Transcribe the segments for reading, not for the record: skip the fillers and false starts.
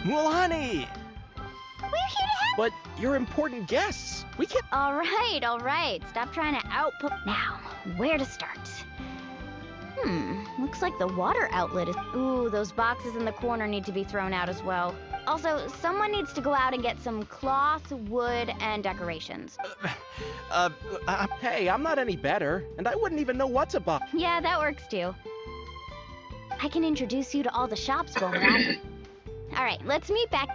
Mualani! We're here to help. But you're important guests. We can't. All right. Stop trying to output. Now, where to start? Looks like the water outlet is. Ooh, those boxes in the corner need to be thrown out as well. Also, someone needs to go out and get some cloth, wood, and decorations. Hey, I'm not any better, and I wouldn't even know what's a box. Yeah, that works too. I can introduce you to all the shops while we're at it. All right, let's meet back.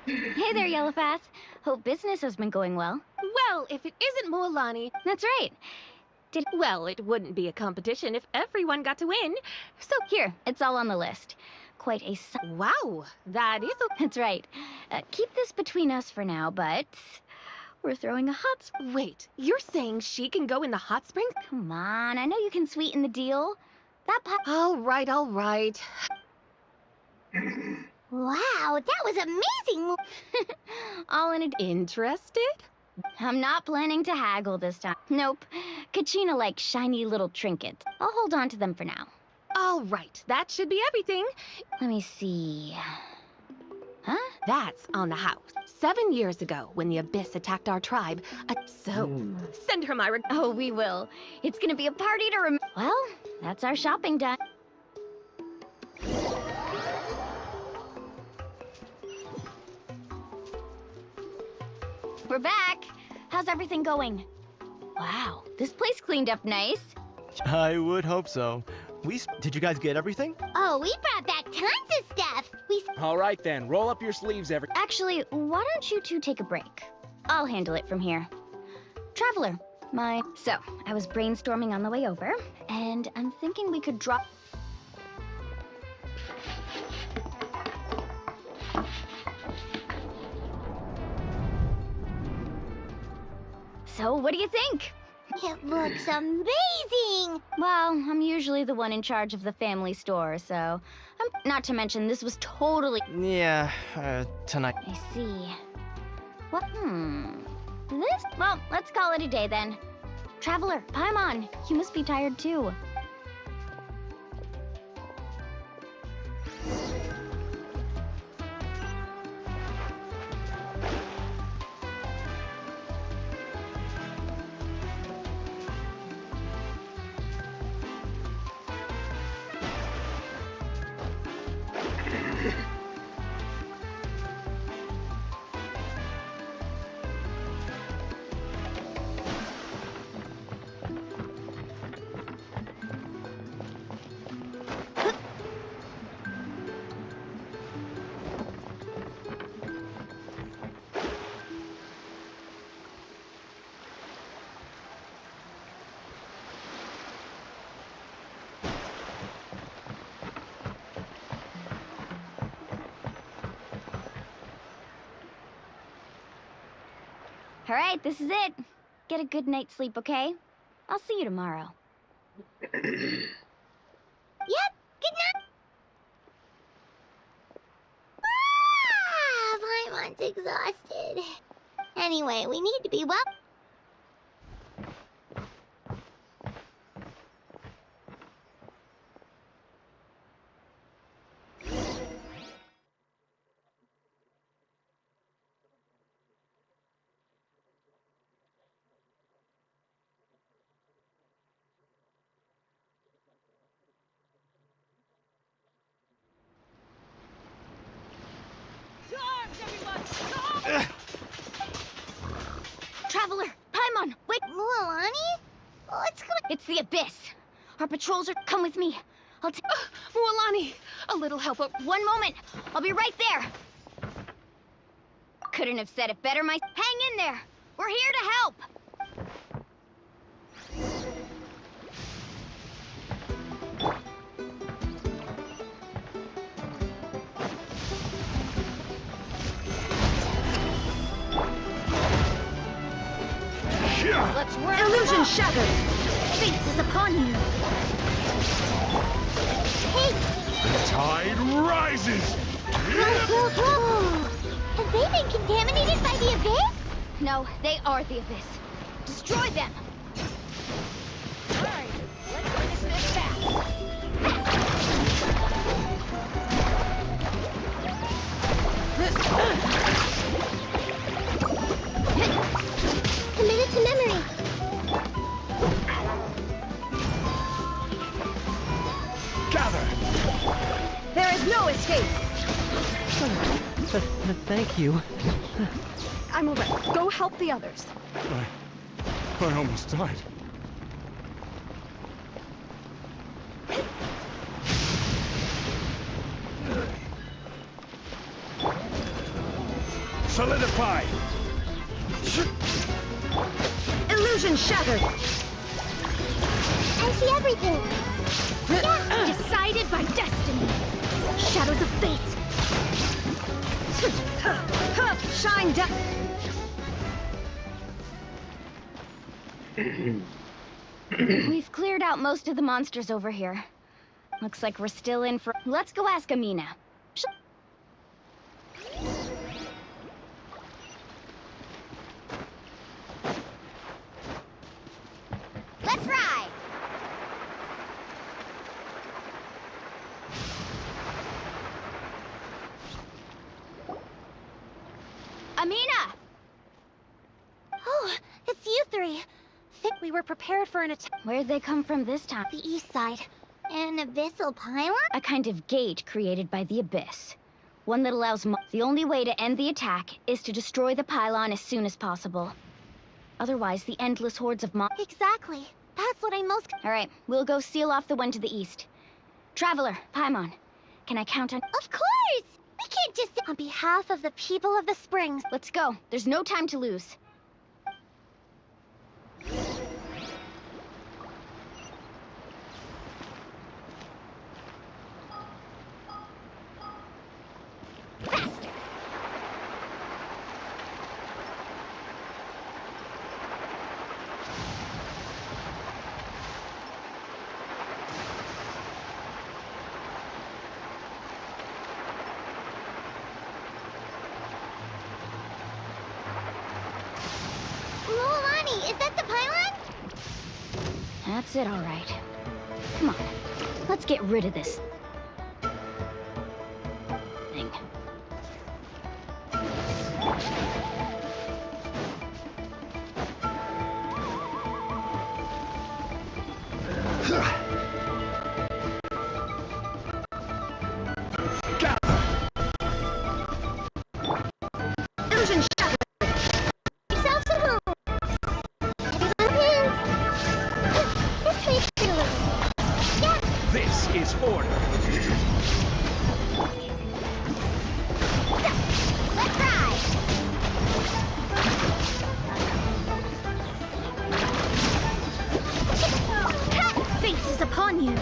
Hey there, Yellowfast. Hope business has been going well. Well, if it isn't Mualani, That's right. well, it wouldn't be a competition if everyone got to win. So here, it's all on the list. Quite a Wow, that is a... That's right. Keep this between us for now, but we're throwing a hot Wait, you're saying she can go in the hot springs? Come on, I know you can sweeten the deal. That All right. Wow, that was amazing! All in a... Interested? I'm not planning to haggle this time. Nope. Kachina likes shiny little trinkets. I'll hold on to them for now. All right, that should be everything. Let me see... Huh? That's on the house. 7 years ago, when the Abyss attacked our tribe, send her my Oh, we will. It's gonna be a party to remember. Well, that's our shopping done. We're back. How's everything going? Wow, this place cleaned up nice. I would hope so. Did you guys get everything? Oh, we brought back tons of stuff. All right then, roll up your sleeves, Actually, why don't you two take a break? I'll handle it from here. Traveler, So, I was brainstorming on the way over, and I'm thinking we could drop... So, what do you think? It looks amazing! Well, I'm usually the one in charge of the family store, so... not to mention, this was totally... Yeah, tonight. I see. What? This? Well, let's call it a day then. Traveler, Paimon, you must be tired too. All right, this is it. Get a good night's sleep, okay? I'll see you tomorrow. Yep, good Everyone's exhausted. Anyway, we need to be well. Traveler, Paimon, wait! Mualani? What's going? It's the Abyss. Our patrols are... Come with me. I'll take... Mualani, a little help. One moment. I'll be right there. Couldn't have said it better, Hang in there. We're here to help. Let's run. Illusion shattered. Fate is upon you. Hey! The tide rises! Have they been contaminated by the Abyss? No, they are the Abyss. Destroy them. All right, let's finish this fast. Committed to memory. Gather! There is no escape. Thank you. I'm all right. Go help the others. I almost died. Solidify! Illusion shattered. I see everything. Decided by destiny. Shadows of fate. Shine down. We've cleared out most of the monsters over here. Looks like we're still in for... Let's go ask Amina. Let's ride! Amina! Oh, it's you three. Think we were prepared for an attack. Where'd they come from this time? The east side. An abyssal pylon? A kind of gate created by the Abyss. One that allows the only way to end the attack is to destroy the pylon as soon as possible. Otherwise, the endless hordes of Exactly. That's what I'm most... All right, we'll go seal off the one to the east. Traveler, Paimon, can I count on... Of course! We can't just... On behalf of the people of the Springs. Let's go. There's no time to lose. Faster! Mualani, is that the pylon? That's it, all right. Come on, let's get rid of this thing. Illusion shattered. Yourself some home. Everyone wins. This way through. Yeah. This is order. Let's ride. Fate is upon you.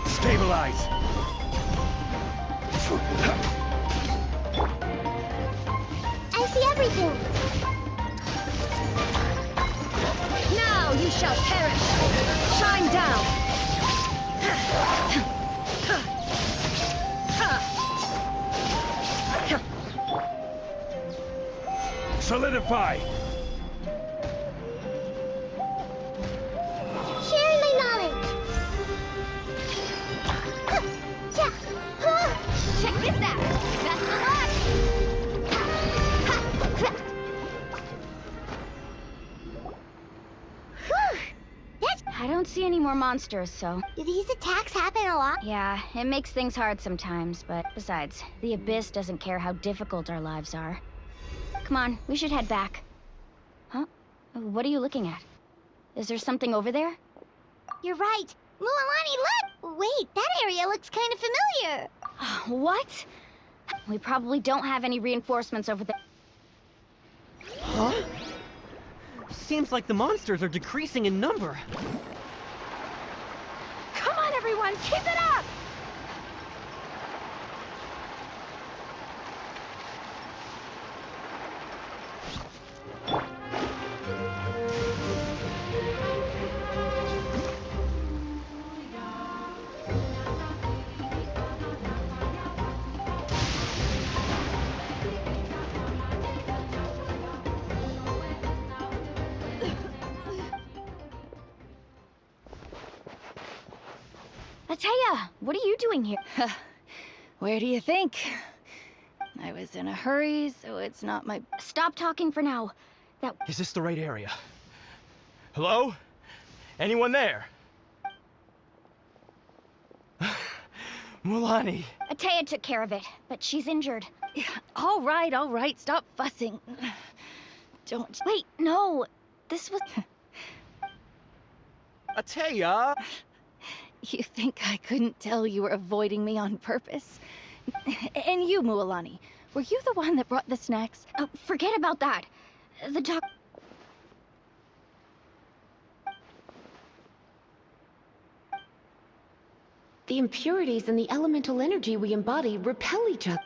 Stabilize. I see everything. Now you shall perish. Shine down. Solidify! Share my knowledge! Check this out! Best of luck! I don't see any more monsters, so... Do these attacks happen a lot? Yeah, it makes things hard sometimes, but besides, the Abyss doesn't care how difficult our lives are. Come on, we should head back. Huh? What are you looking at? Is there something over there? You're right. Mualani, look! Wait, that area looks kind of familiar. What? We probably don't have any reinforcements over there. Huh? Seems like the monsters are decreasing in number. Come on, everyone, keep it up! Ataya, what are you doing here? Where do you think? I was in a hurry, so it's not my... Stop talking for now. Is this the right area? Hello? Anyone there? Mualani. Ataya took care of it, but she's injured. All right, stop fussing. Don't... Wait, no. This was... Ataya! You think I couldn't tell you were avoiding me on purpose? And you, Mualani, were you the one that brought the snacks? Oh, forget about that. The doc... The impurities and the elemental energy we embody repel each other.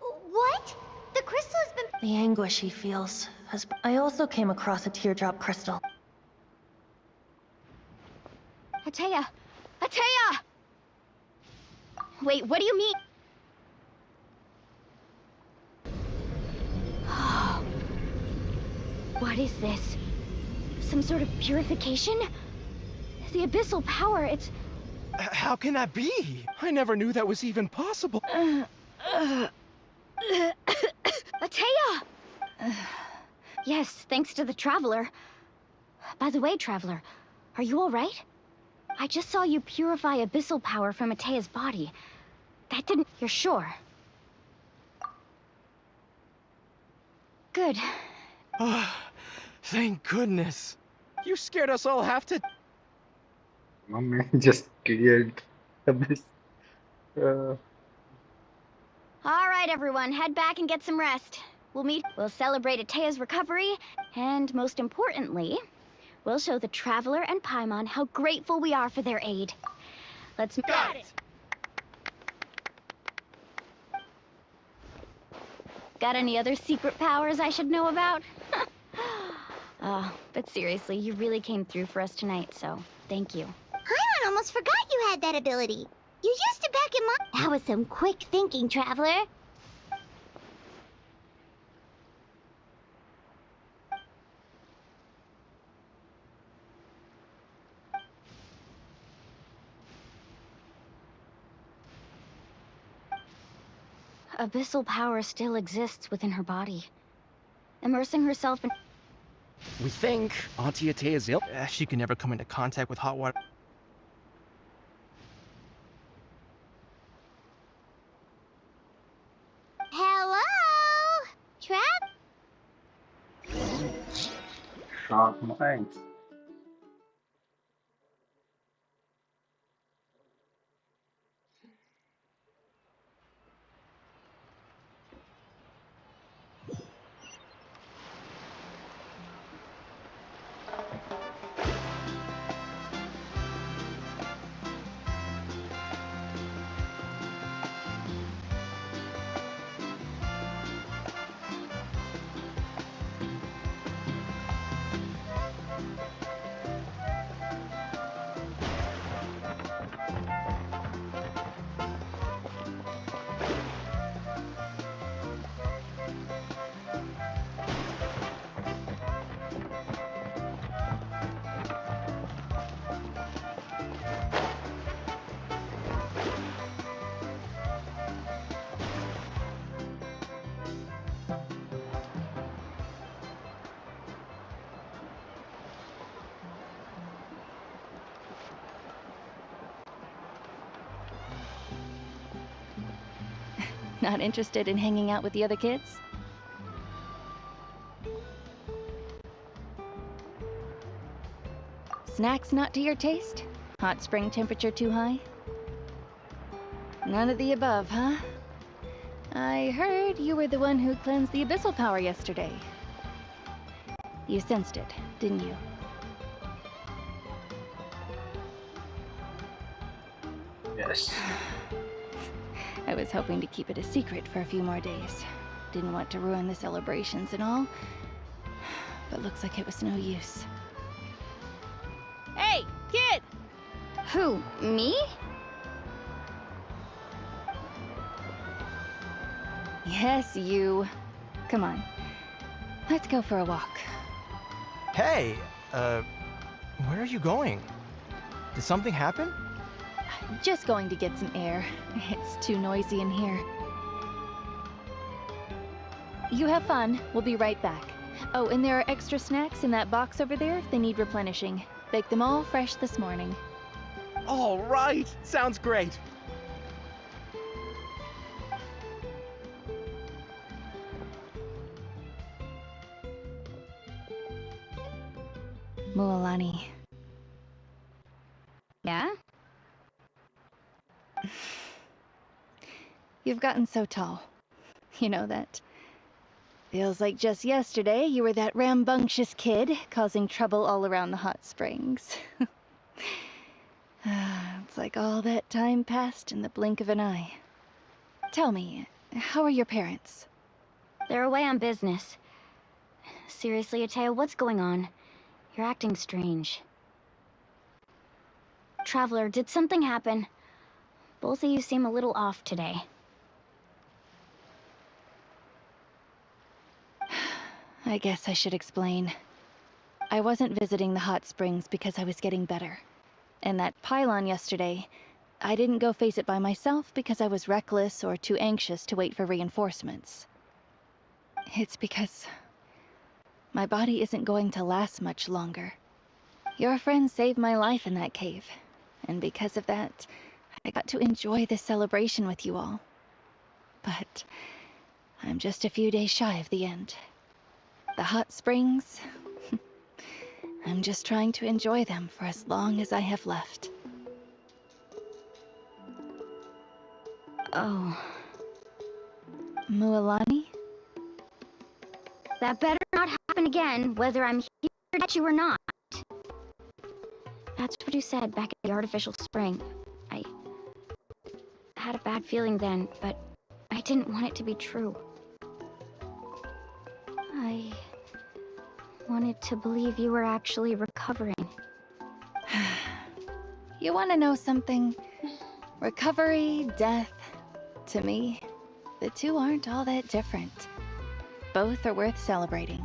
What? The crystal has been... The anguish he feels has... I also came across a teardrop crystal. Ataya! Ataya! Wait, what do you mean? What is this? Some sort of purification? The abyssal power, it's... How can that be? I never knew that was even possible. Ataya! Yes, thanks to the Traveler. By the way, Traveler, are you all right? I just saw you purify abyssal power from Ataya's body. That didn't... You're sure? Good. Oh, thank goodness. You scared us all half to... Mom just cleared the mess. All right, everyone, head back and get some rest. We'll celebrate Ataya's recovery, and most importantly, we'll show the Traveler and Paimon how grateful we are for their aid. Let's... Got it! Got any other secret powers I should know about? Oh, but seriously, you really came through for us tonight, so thank you. Paimon almost forgot you had that ability. You used it back in my... That was some quick thinking, Traveler. Abyssal power still exists within her body. Immersing herself in... We think Auntie Ataya's ill. She can never come into contact with hot water. Hello? Sharp thanks. Not interested in hanging out with the other kids? Snacks not to your taste? Hot spring temperature too high? None of the above, huh? I heard you were the one who cleansed the abyssal power yesterday. You sensed it, didn't you? Yes. I was hoping to keep it a secret for a few more days. Didn't want to ruin the celebrations and all. But looks like it was no use. Hey, kid! Who, me? Yes, you. Come on. Let's go for a walk. Hey, where are you going? Did something happen? Just going to get some air. It's too noisy in here. You have fun. We'll be right back. Oh, and there are extra snacks in that box over there if they need replenishing. Baked them all fresh this morning. All right, sounds great. Mualani. Yeah? You've gotten so tall. You know that. Feels like just yesterday you were that rambunctious kid causing trouble all around the hot springs. It's like all that time passed in the blink of an eye. Tell me, how are your parents? They're away on business. Seriously, Atea, what's going on? You're acting strange. Traveler, did something happen? Both of you seem a little off today. I guess I should explain. I wasn't visiting the hot springs because I was getting better. And that pylon yesterday, I didn't go face it by myself because I was reckless or too anxious to wait for reinforcements. It's because my body isn't going to last much longer. Your friend saved my life in that cave, and because of that, I got to enjoy this celebration with you all. But I'm just a few days shy of the end. The hot springs, I'm just trying to enjoy them for as long as I have left. Oh. Mualani? That better not happen again, whether I'm here to get you or not. That's what you said back at the artificial spring. I had a bad feeling then, but I didn't want it to be true. I wanted to believe you were actually recovering. You want to know something? Recovery, death, to me, the two aren't all that different. Both are worth celebrating.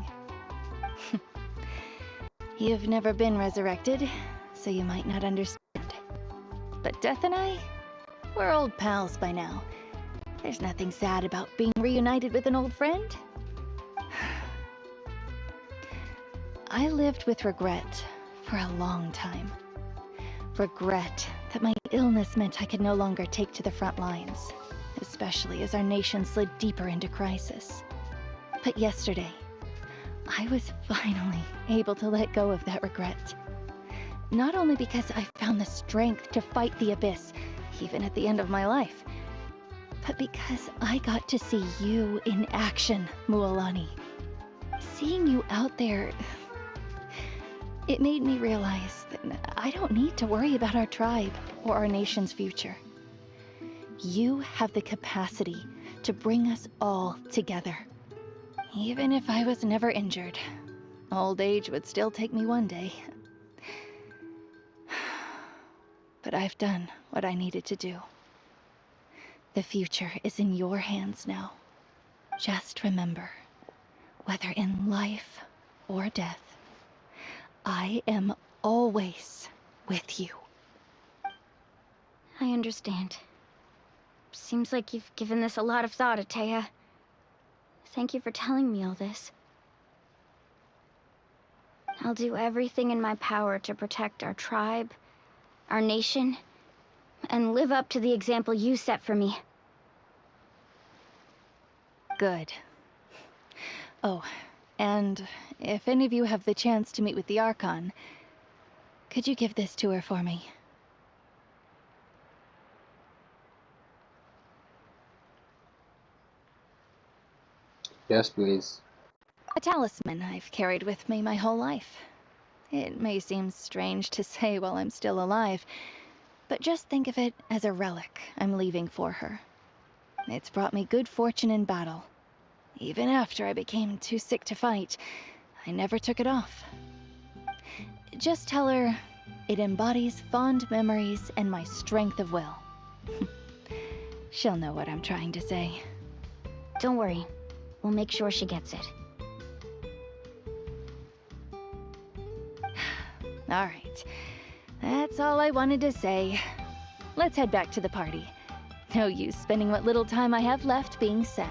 You've never been resurrected, so you might not understand. But Death and I, we're old pals by now. There's nothing sad about being reunited with an old friend. I lived with regret for a long time. Regret that my illness meant I could no longer take to the front lines, especially as our nation slid deeper into crisis. But yesterday, I was finally able to let go of that regret. Not only because I found the strength to fight the abyss, even at the end of my life, but because I got to see you in action, Mualani. Seeing you out there, it made me realize that I don't need to worry about our tribe or our nation's future. You have the capacity to bring us all together. Even if I was never injured, old age would still take me one day. But I've done what I needed to do. The future is in your hands now. Just remember, whether in life or death, I am always with you. I understand. Seems like you've given this a lot of thought, Atea. Thank you for telling me all this. I'll do everything in my power to protect our tribe, our nation, and live up to the example you set for me. Good. Oh, and if any of you have the chance to meet with the Archon, could you give this to her for me? Yes, please. A talisman I've carried with me my whole life. It may seem strange to say while I'm still alive, but just think of it as a relic I'm leaving for her. It's brought me good fortune in battle. Even after I became too sick to fight, I never took it off. Just tell her it embodies fond memories and my strength of will. She'll know what I'm trying to say. Don't worry. We'll make sure she gets it. All right. That's all I wanted to say. Let's head back to the party. No use spending what little time I have left being sad.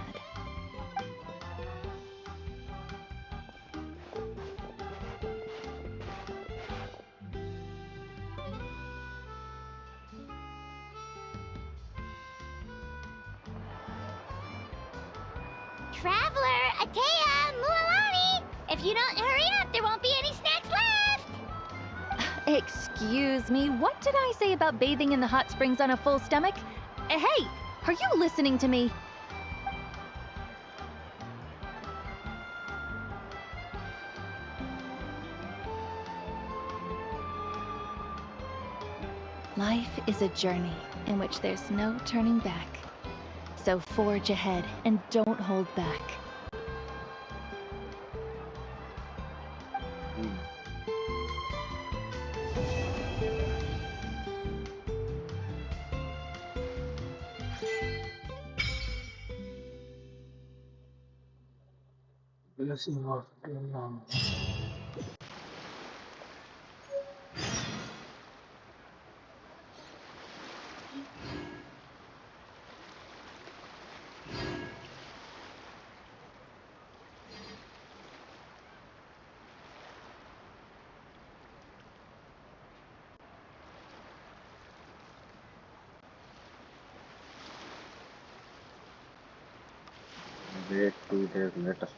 Traveler, Atea, Mualani! If you don't hurry up, there won't be any snacks left! Excuse me, what did I say about bathing in the hot springs on a full stomach? Hey, are you listening to me? Life is a journey in which there's no turning back. So forge ahead and don't hold back. Blessing of Yelan. Wait 2 days later.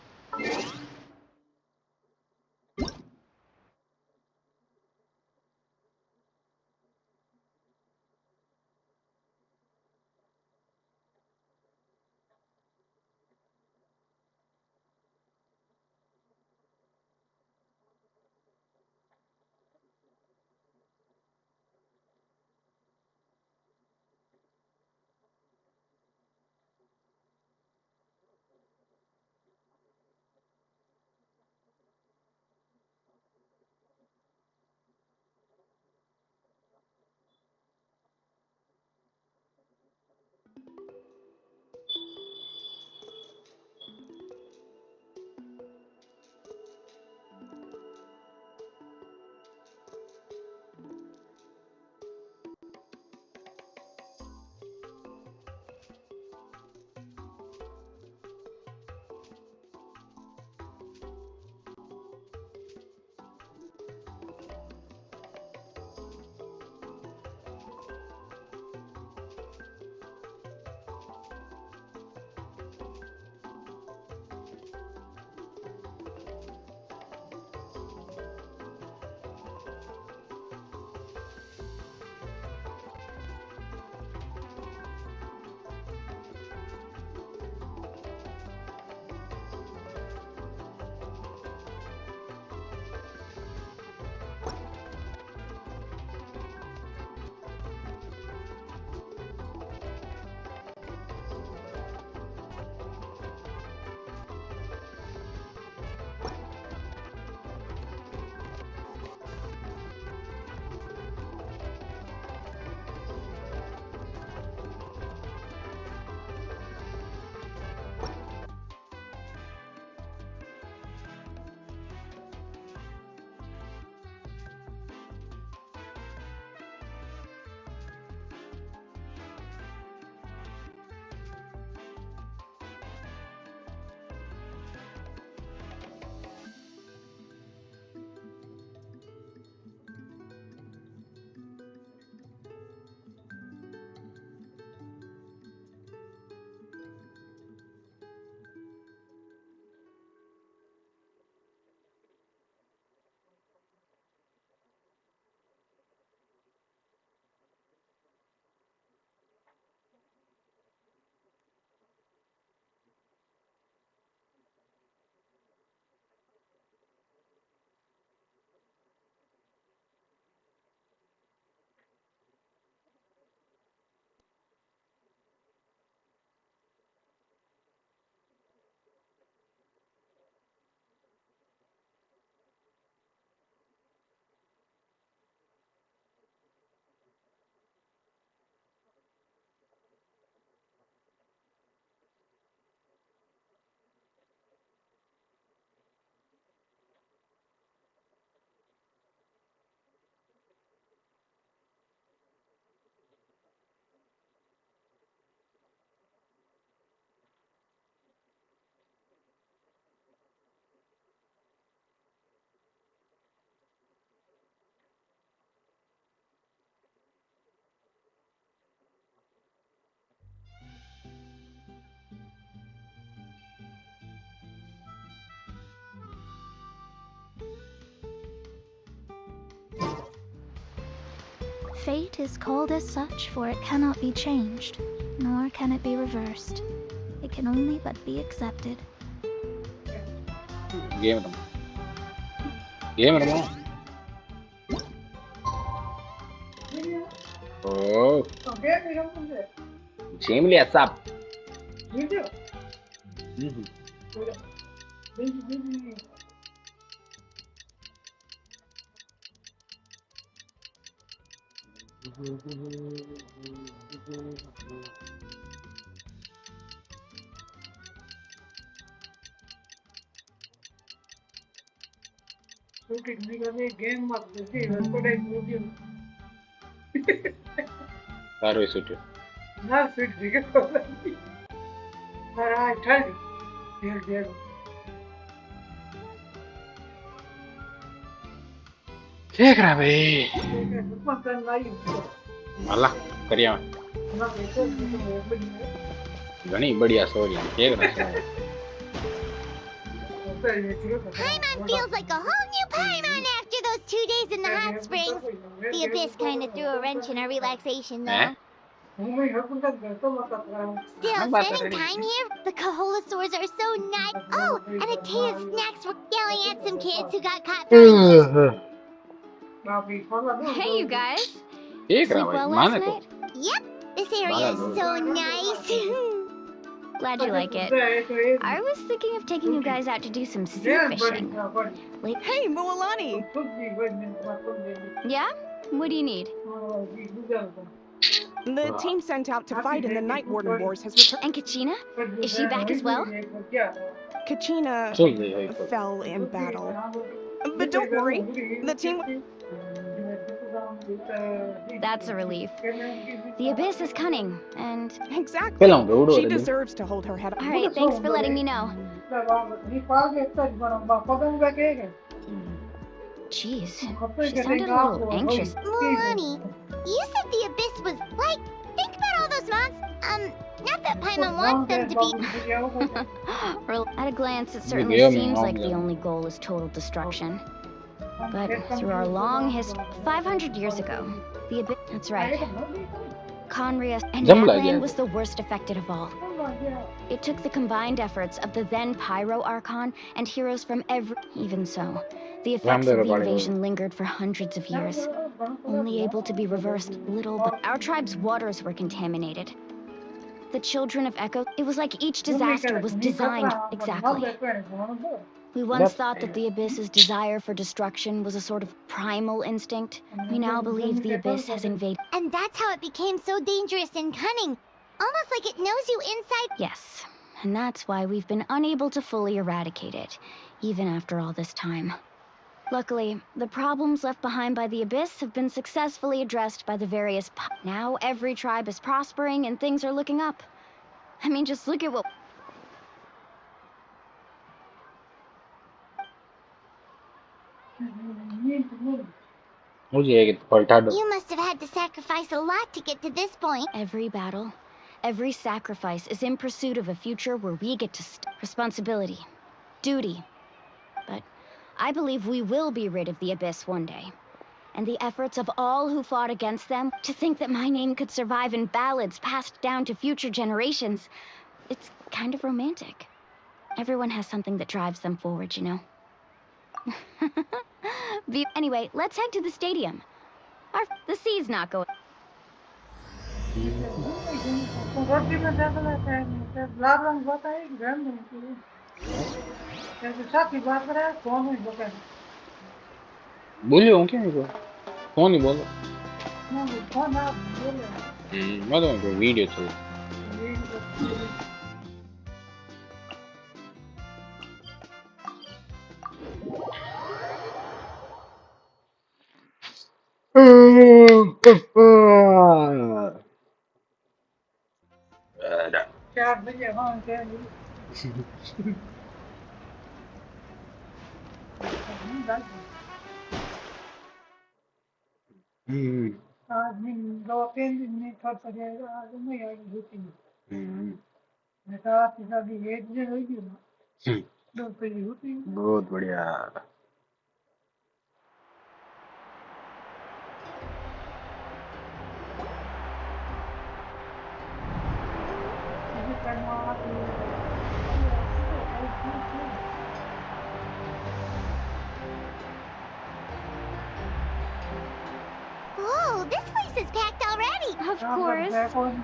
Fate is called as such, for it cannot be changed, nor can it be reversed. It can only but be accepted. Game room. Game room. Oh. Jamie, what's up? Sorry, Sutu. देख रहा भाई अल्लाह करिया घनी बढ़िया Saurian देख रहा है Paimon feels like a whole new Paimon after those 2 days in the hot springs. The Abyss kind of threw a wrench in our relaxation, though. Still, spending time here, the Kaholasaurs are so nice. Oh, and Atea's snacks were yelling at some kids who got caught throwing. Hey, you guys. देख Sleep रहा भाई well माने last तो night? Yep, this area is so nice. Glad you like it. I was thinking of taking you guys out to do some sea fishing. Hey, Mualani! Yeah? What do you need? The team sent out to fight in the Night Warden Wars has returned. And Kachina? Is she back as well? Kachina चल रही है fell in battle. But don't worry, the team... That's a relief. The Abyss is cunning, and... Exactly. पहला उड़ो She deserves to hold her head up. Alright, thanks for letting me know. Jeez, she sounded a little anxious. Mualani, you said the Abyss was like... Think about all those monsters. Not that Paimon wants them to be... At a glance, it certainly seems like the only goal is total destruction. But through our long history, 500 years ago, the Abyss... That's right. Conria and Natlan was the worst affected of all. It took the combined efforts of the then Pyro Archon and heroes from every... Even so, the effects of the invasion lingered for hundreds of years, only able to be reversed little but... Our tribe's waters were contaminated. The children of Echo... It was like each disaster was designed... Exactly. We once thought that the Abyss's desire for destruction was a sort of primal instinct. We now believe the Abyss has invaded... And that's how it became so dangerous and cunning. Almost like it knows you inside... Yes, and that's why we've been unable to fully eradicate it, even after all this time. Luckily, the problems left behind by the Abyss have been successfully addressed by the various... Now every tribe is prospering and things are looking up. I mean, just look at what... You must have had to sacrifice a lot to get to this point. Every battle, every sacrifice is in pursuit of a future where we get to responsibility, duty. But I believe we will be rid of the Abyss one day. And the efforts of all who fought against them, to think that my name could survive in ballads passed down to future generations, it's kind of romantic. Everyone has something that drives them forward, you know? Anyway, let's head to the stadium. The sea's not going... बोलियो क्या इनको phone ही बोलो मैं तो इनको video चल बहुत बढ़िया is packed already. Of course.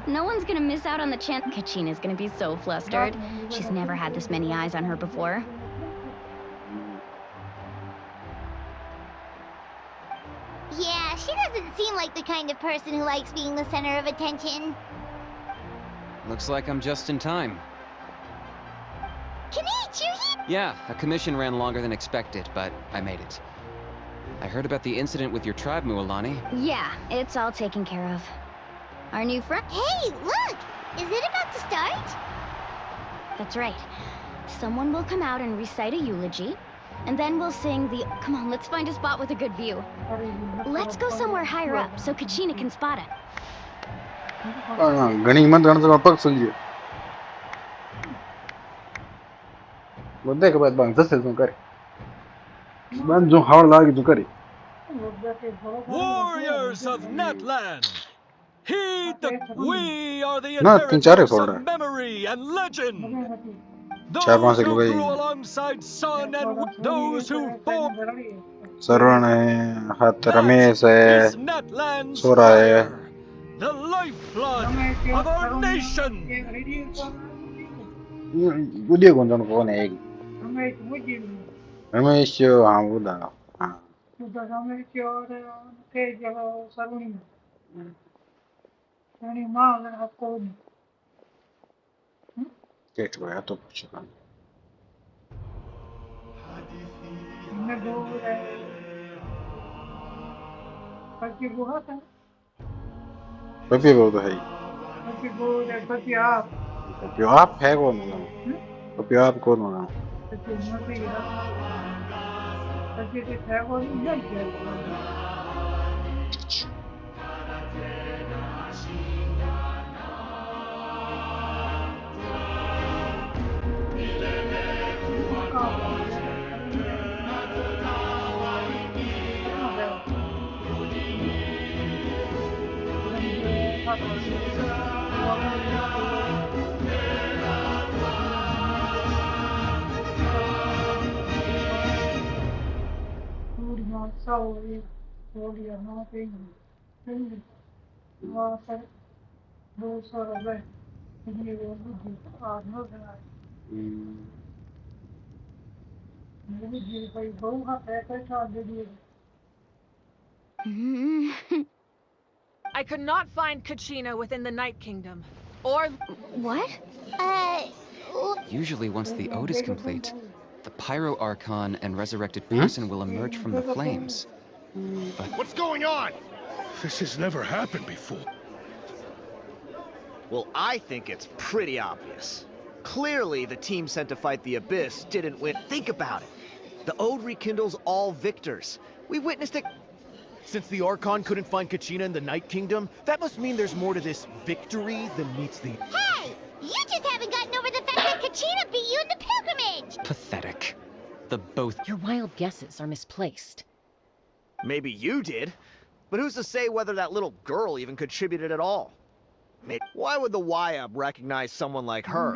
No one's gonna miss out on the chance. Kachina's gonna be so flustered. She's never had this many eyes on her before. Yeah, she doesn't seem like the kind of person who likes being the center of attention. Looks like I'm just in time. Kinich, you're here? Yeah, a commission ran longer than expected, but I made it. I heard about the incident with your tribe, Mualani. Yeah, it's all taken care of. Our new friend. Hey, look! Is it about to start? That's right. Someone will come out and recite a eulogy, and then we'll sing the... Come on, let's find a spot with a good view. Let's go somewhere higher up so Kachina can spot it. ઘણી હિંમત ગણતરી પગ સુલજ્યો બધે કે બાદ બાંગ જશે તું કરી બાંગ જો હાવડ લાગી તું કરી Warriors of Natlan, heed the we are the ના તીન ચારે inheritors soda of memory and legend. ચાર પાંચ Those એક who ભાઈ grew alongside sun and those who fought સરવણ હે હાથ રમેશ હે is Natlan's સોરા હે fire, the lifeblood of our nation. ઉદ્યોગ કોણ કોને એક રમેશ હા બોલા હા કેટલો આ તો પૂછો પપી બહુ તો હૈ પપી આપ હે કોણ ના પપી આપ કોણ ના I could not find Kachina within the Night Kingdom. Or... What? Usually once the ode is complete, the Pyro Archon and resurrected person will emerge from the flames. But... What's going on? This has never happened before. Well, I think it's pretty obvious. Clearly, the team sent to fight the Abyss didn't win. Think about it. The Ode rekindles all victors. We witnessed it. Since the Archon couldn't find Kachina in the Night Kingdom, that must mean there's more to this victory than meets the... Hey! You just haven't gotten over the fact that Kachina beat you in the pilgrimage! Pathetic. The both... Your wild guesses are misplaced. Maybe you did. But who's to say whether that little girl even contributed at all? Maybe. Why would the YAB recognize someone like her,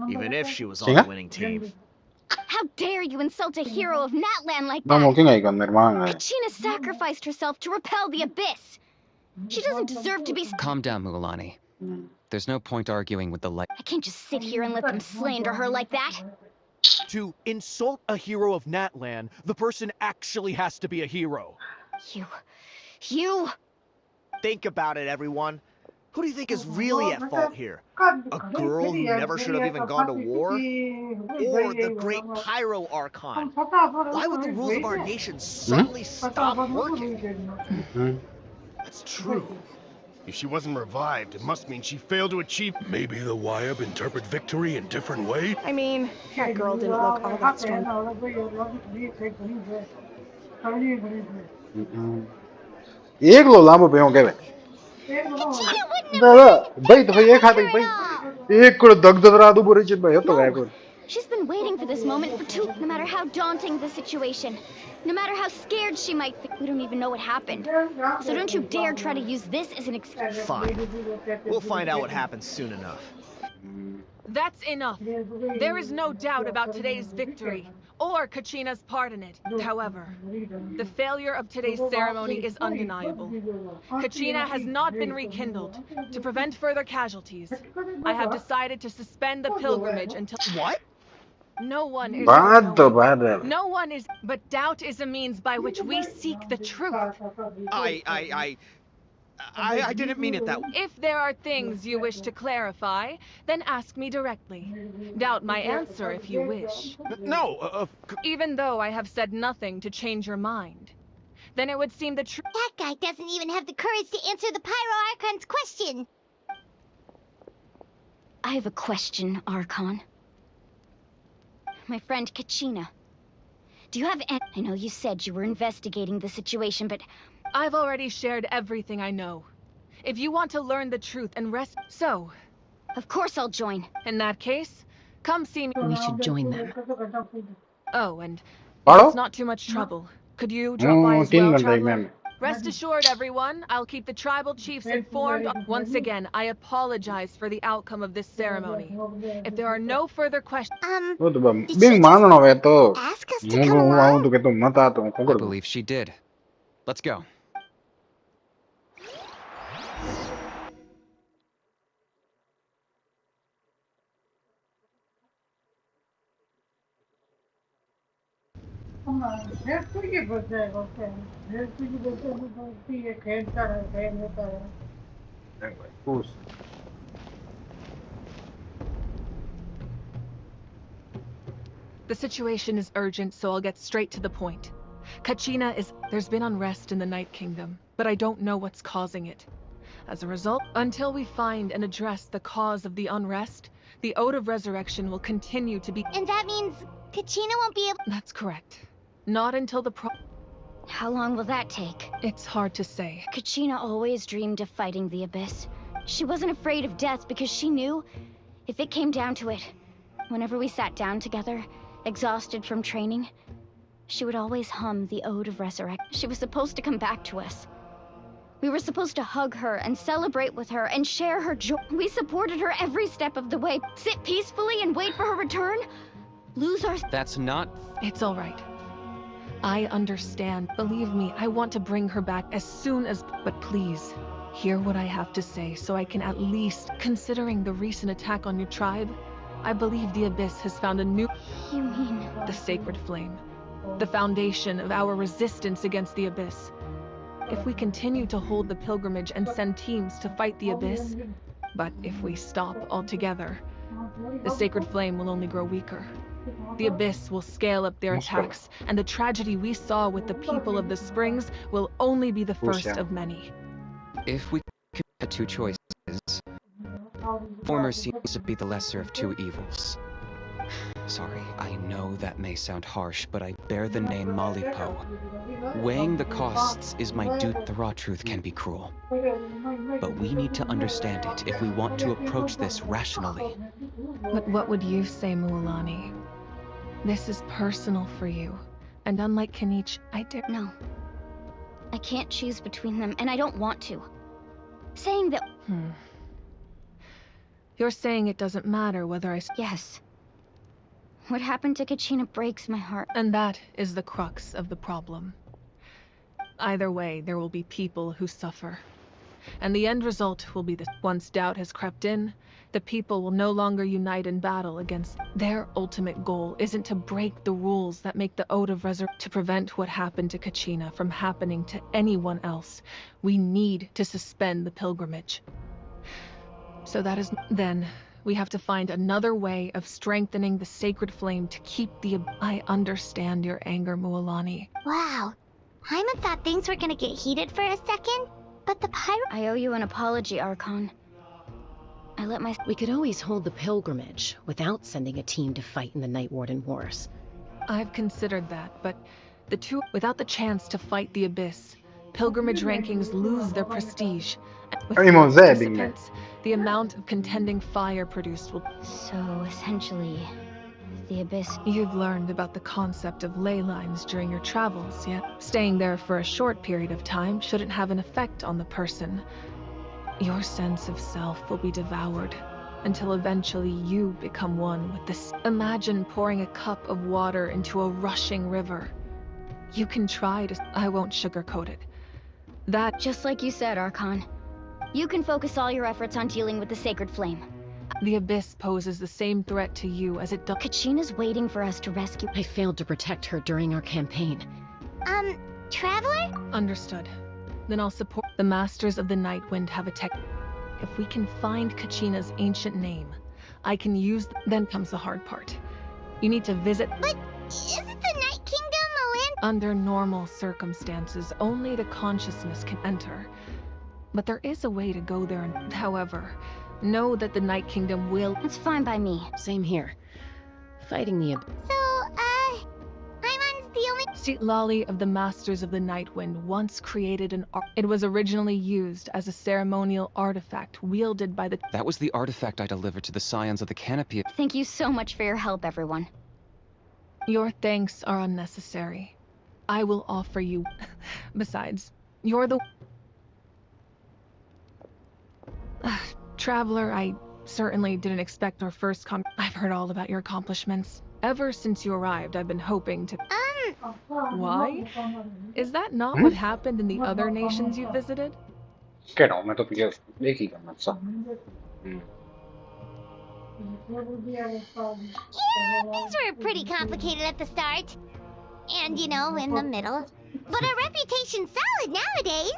even if she was on the winning team? How dare you insult a hero of Natlan like Vamos, that? ¿quién hay con mi hermana? Kachina sacrificed herself to repel the Abyss. She doesn't deserve to be... Calm down, Mualani. There's no point arguing with the light. I can't just sit here and let them slander her like that. To insult a hero of Natlan, the person actually has to be a hero. You... Think about it, everyone. Who do you think is really at fault here? A girl who never should have even gone to war? Or the great Pyro Archon? Why would the rules of our nation suddenly stop working? That's true. If she wasn't revived, it must mean she failed to achieve... Maybe the YAB interpret victory in different ways? I mean, that girl didn't look all that strong. એકલો લાંબો ભેગો કહેવાય દાદા ભાઈ તો ભાઈ એક હાથે ભાઈ એક કોડ દગદગરા ઉભો રહી છે ભાઈ હતો ગાય code She's been waiting for this moment for no matter how daunting the situation, no matter how scared she might be. We don't even know what happened. So don't you dare try to use this as an excuse. Fine. We'll find out what happens soon enough. That's enough. There is no doubt about today's victory. or Kachina's part in it. However, the failure of today's ceremony is undeniable. Kachina has not been rekindled. To prevent further casualties, I have decided to suspend the pilgrimage until... What? No one is Bad. No one is, but doubt is a means by which we seek the truth. I didn't mean it that way. If there are things you wish to clarify, then ask me directly. Doubt my answer if you wish. No, even though I have said nothing to change your mind, then it would seem the truth. That guy doesn't even have the courage to answer the Pyro Archon's question. I have a question, Archon. My friend Kachina. Do you have any... I know you said you were investigating the situation, but... I've already shared everything I know. If you want to learn the truth and rest... So... Of course I'll join. In that case, come see me. We should join them. Oh, and Hello? it's not too much trouble. Could you drop by as well, Traveler? Rest assured, everyone, I'll keep the tribal chiefs informed. Once again, I apologize for the outcome of this ceremony. If there are no further questions... Ask us to come along? I believe she did. Let's go. The situation is urgent, so I'll get straight to the point. Kachina is... There's been unrest in the Night Kingdom, but I don't know what's causing it. As a result, until we find and address the cause of the unrest, the Ode of Resurrection will continue to be... And that means Kachina won't be able... That's correct. Not until the How long will that take? It's hard to say. Kachina always dreamed of fighting the Abyss. She wasn't afraid of death because she knew, if it came down to it, whenever we sat down together, exhausted from training, she would always hum the Ode of Resurrection. She was supposed to come back to us. We were supposed to hug her and celebrate with her and share her joy. We supported her every step of the way. Sit peacefully and wait for her return? Lose our... That's not... It's all right. I understand. Believe me, I want to bring her back as soon as... But please, hear what I have to say so I can at least... Considering the recent attack on your tribe, I believe the Abyss has found a new... You mean... The Sacred Flame. The foundation of our resistance against the Abyss. If we continue to hold the pilgrimage and send teams to fight the Abyss, but if we stop altogether, the Sacred Flame will only grow weaker. The Abyss will scale up their attacks, and the tragedy we saw with the people of the Springs will only be the first of many. If we compare two choices, former seems to be the lesser of two evils. Sorry, I know that may sound harsh, but I bear the name Malipo. Weighing the costs is my duty. The raw truth can be cruel. But we need to understand it if we want to approach this rationally. But what would you say, Mualani? This is personal for you, and unlike Kenichi, I dare... No. I can't choose between them, and I don't want to. Saying that... You're saying it doesn't matter whether I... Yes. What happened to Kachina breaks my heart. And that is the crux of the problem. Either way, there will be people who suffer. And the end result will be that once doubt has crept in, the people will no longer unite in battle against... Their ultimate goal isn't to break the rules that make the Ode of Resurrection. To prevent what happened to Kachina from happening to anyone else, we need to suspend the pilgrimage. So that is... Then... We have to find another way of strengthening the Sacred Flame to keep the... I understand your anger, Mualani. Wow. Hyman thought things were gonna get heated for a second, but the Pyro... I owe you an apology, Archon. I let my... We could always hold the pilgrimage without sending a team to fight in the Night Warden Wars. I've considered that, but the two... Without the chance to fight the Abyss, pilgrimage rankings lose their prestige. With participants, the amount of contending fire produced will... So, essentially, the Abyss... You've learned about the concept of ley lines during your travels, yet staying there for a short period of time shouldn't have an effect on the person. Your sense of self will be devoured, until eventually you become one with this. Imagine pouring a cup of water into a rushing river. You can try to. I won't sugarcoat it. That. Just like you said, Archon. You can focus all your efforts on dealing with the sacred flame. The Abyss poses the same threat to you as it does. Kachina's waiting for us to rescue. I failed to protect her during our campaign. Traveler? Understood. Then I'll support. The Masters of the Nightwind have a tech. If we can find Kachina's ancient name, I can use. Then comes the hard part. You need to visit. But isn't the Night Kingdom a land? Under normal circumstances, only the consciousness can enter. But there is a way to go there. However, know that the Night Kingdom will. It's fine by me. Same here. Fighting the Abyss. So, Paimon's the only. Lolly of the Masters of the Nightwind once created an art. It was originally used as a ceremonial artifact wielded by the. That was the artifact I delivered to the Scions of the Canopy. Thank you so much for your help, everyone. Your thanks are unnecessary. I will offer you. Besides, you're the. Traveler, I certainly didn't expect our first I've heard all about your accomplishments. Ever since you arrived, I've been hoping to. Why? Is that not what happened in the other nations you visited? Keh raha hu, main to picture देख ही करना था. Yeah, things were pretty complicated at the start. And, you know, in the middle. But our reputation's solid nowadays.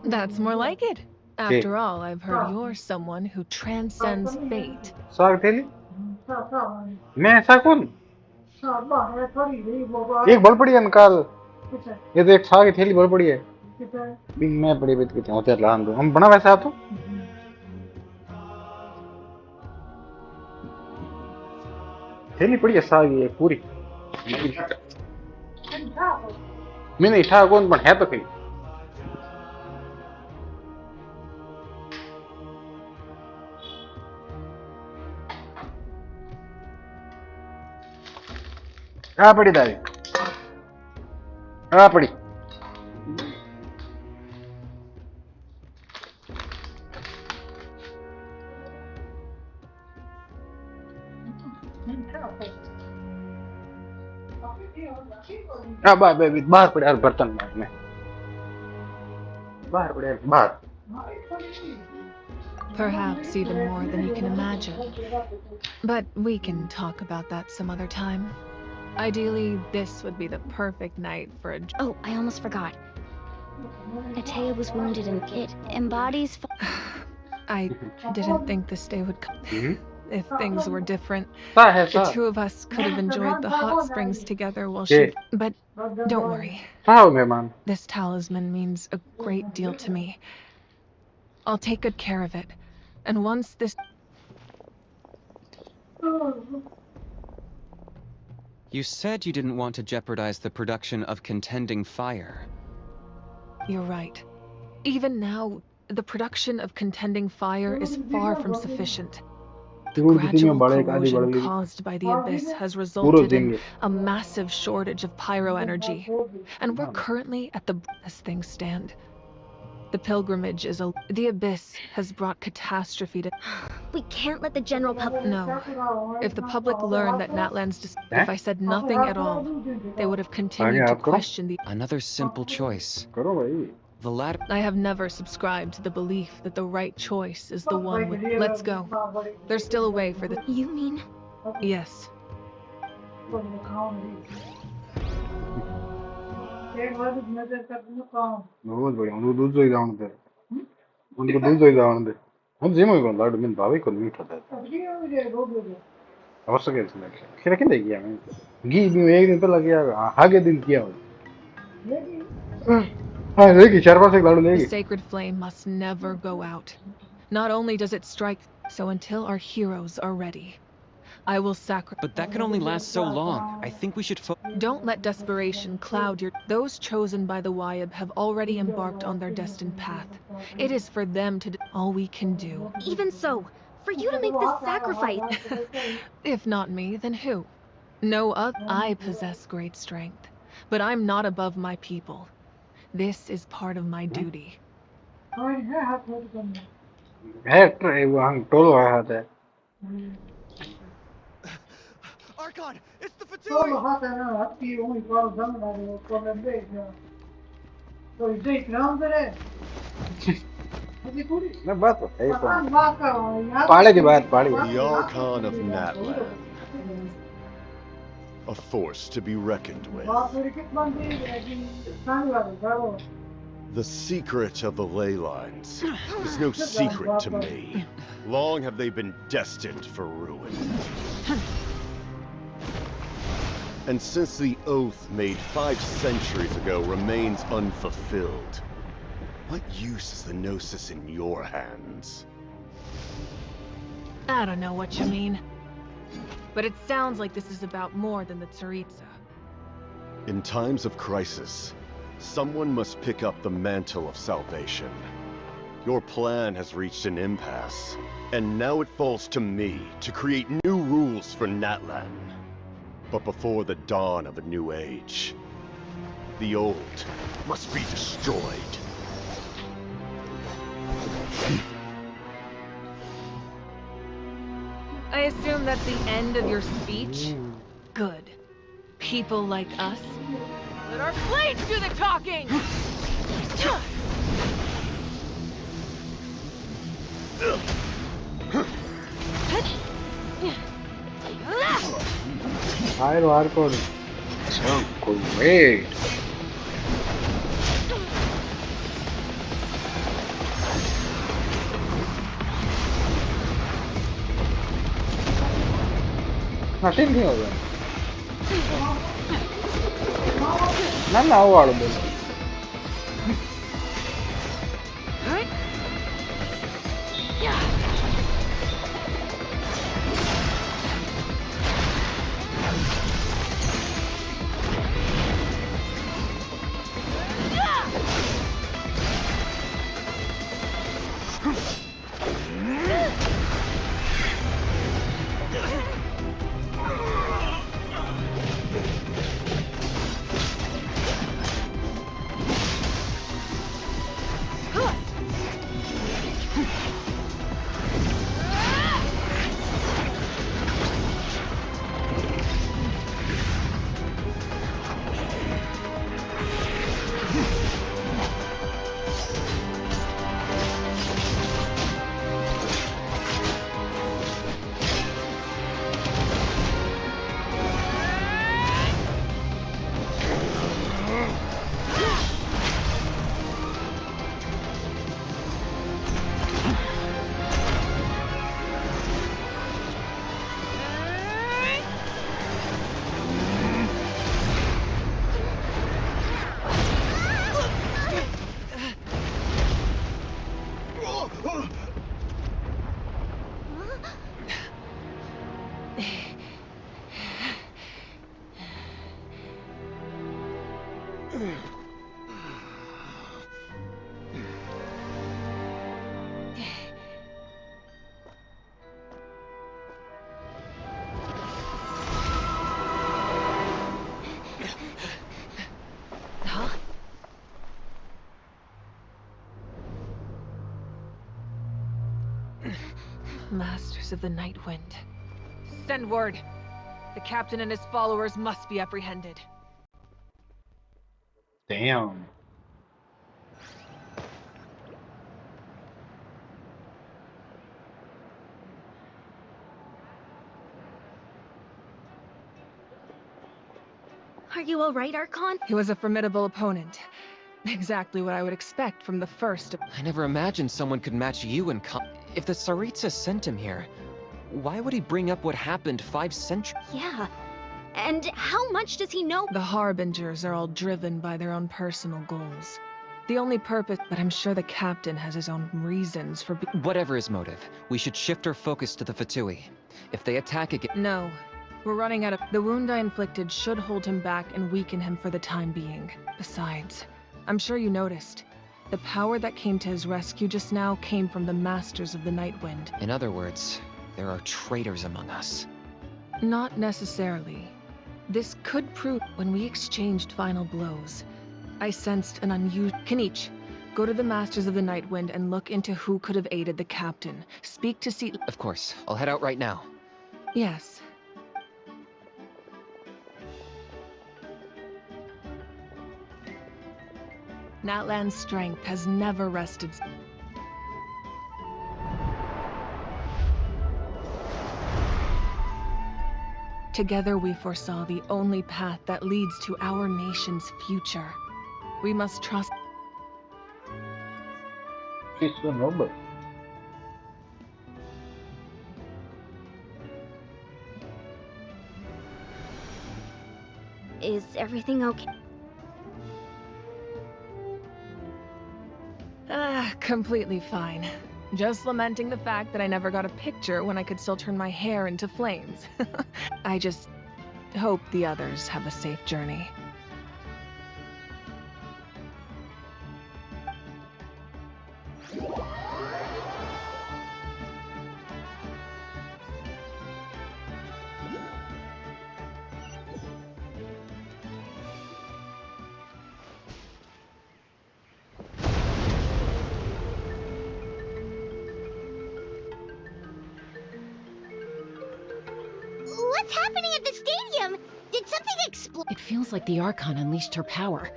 That's more like it. After all, I've heard you're someone who transcends fate. साग थैली? मैं ऐसा कौन? एक बड़ पड़ी है निकाल. ये तो एक साग की थैली बड़ पड़ी है. मैं बड़ी बेट के होते लान दो. हम बना वैसा तो. थैली पड़ी है साग ये पूरी. मैंने इठा कौन पण है तो कहीं. आ पड़ी दादी. आ पड़ी. बाहर पड़े यार बर्तन में. बाहर पड़े बाहर. Perhaps even more than you can imagine. But we can talk about that some other time. Ideally, this would be the perfect night for a. Oh, I almost forgot. Atea was wounded and it embodies. I didn't think this day would come. If things were different, the two of us could have enjoyed the hot springs together while she. But don't worry. This talisman means a great deal to me. I'll take good care of it. And once this. You said you didn't want to jeopardize the production of contending fire. You're right. Even now, the production of contending fire is far from sufficient. The gradual corrosion caused by the Abyss has resulted in a massive shortage of pyro energy. And we're currently at the as things stand. The pilgrimage is a. The Abyss has brought catastrophe to. We can't let the general public. No. If the public learned that Natlan's. If I said nothing at all, they would have continued to question the. Another simple choice. The latter. I have never subscribed to the belief that the right choice is the one with. Let's go. There's still a way for the. You mean? Yes. बहुत बढ़िया. उनको दूध जोई जाऊँ दे. उनको दूध जोई जाऊँ दे. हम जिम में कौन लाडू में भाभी को नहीं खाता था. अवश्य कैसे लगे. फिर क्या किया मैं. घी भी एक दिन पहले किया. आगे दिन किया. The sacred flame must never go out. Not only does it strike, so until our heroes are ready. I will sacrifice. But that can only last so long. I think we should Don't let desperation cloud your. Those chosen by the Wayab have already embarked on their destined path. It is for them to do all we can do. Even so, for you to make this sacrifice. If not me, then who? No other. I possess great strength, but I'm not above my people. This is part of my duty. है वो हम toll रहा था Archon, it's the Fatui! मैं बस है पहाड़े के बाद पहाड़ी The Archon of Natlan. A force to be reckoned with. The secret of the ley lines is no secret to me. Long have they been destined for ruin. And since the oath made 5 centuries ago remains unfulfilled, what use is the Gnosis in your hands? I don't know what you mean. But it sounds like this is about more than the Tsaritsa. In times of crisis, someone must pick up the mantle of salvation. Your plan has reached an impasse, and now it falls to me to create new rules for Natlan. But before the dawn of a new age, the old must be destroyed. I assume that's the end of your speech? Good. People like us. Let our blades do the talking! Hardcore. So great. Nothing here. None now out of this. Masters of the Night Wind. Send word. The captain and his followers must be apprehended. Damn. Are you alright, Archon? He was a formidable opponent. Exactly what I would expect from the first. I never imagined someone could match you in If the Tsaritsa sent him here, why would he bring up what happened 5 centuries? Yeah. And how much does he know? The Harbingers are all driven by their own personal goals. The only purpose, but I'm sure the captain has his own reasons for Whatever his motive, we should shift our focus to the Fatui. If they attack again... No. We're running out of... The wound I inflicted should hold him back and weaken him for the time being. Besides, I'm sure you noticed. The power that came to his rescue just now came from the Masters of the Night Wind. In other words, there are traitors among us. Not necessarily. This could prove... When we exchanged final blows, I sensed an unusual... Kanich, Go to the Masters of the Night Wind and look into who could have aided the captain. Speak to see... Of course. I'll head out right now. Yes. Natlan's strength has never rested. Together we foresaw the only path that leads to our nation's future. We must trust... She's so noble. Is everything okay? Completely fine. Just lamenting the fact that I never got a picture when I could still turn my hair into flames. I just hope the others have a safe journey. What's happening at the stadium? Did something explode? It feels like the Archon unleashed her power.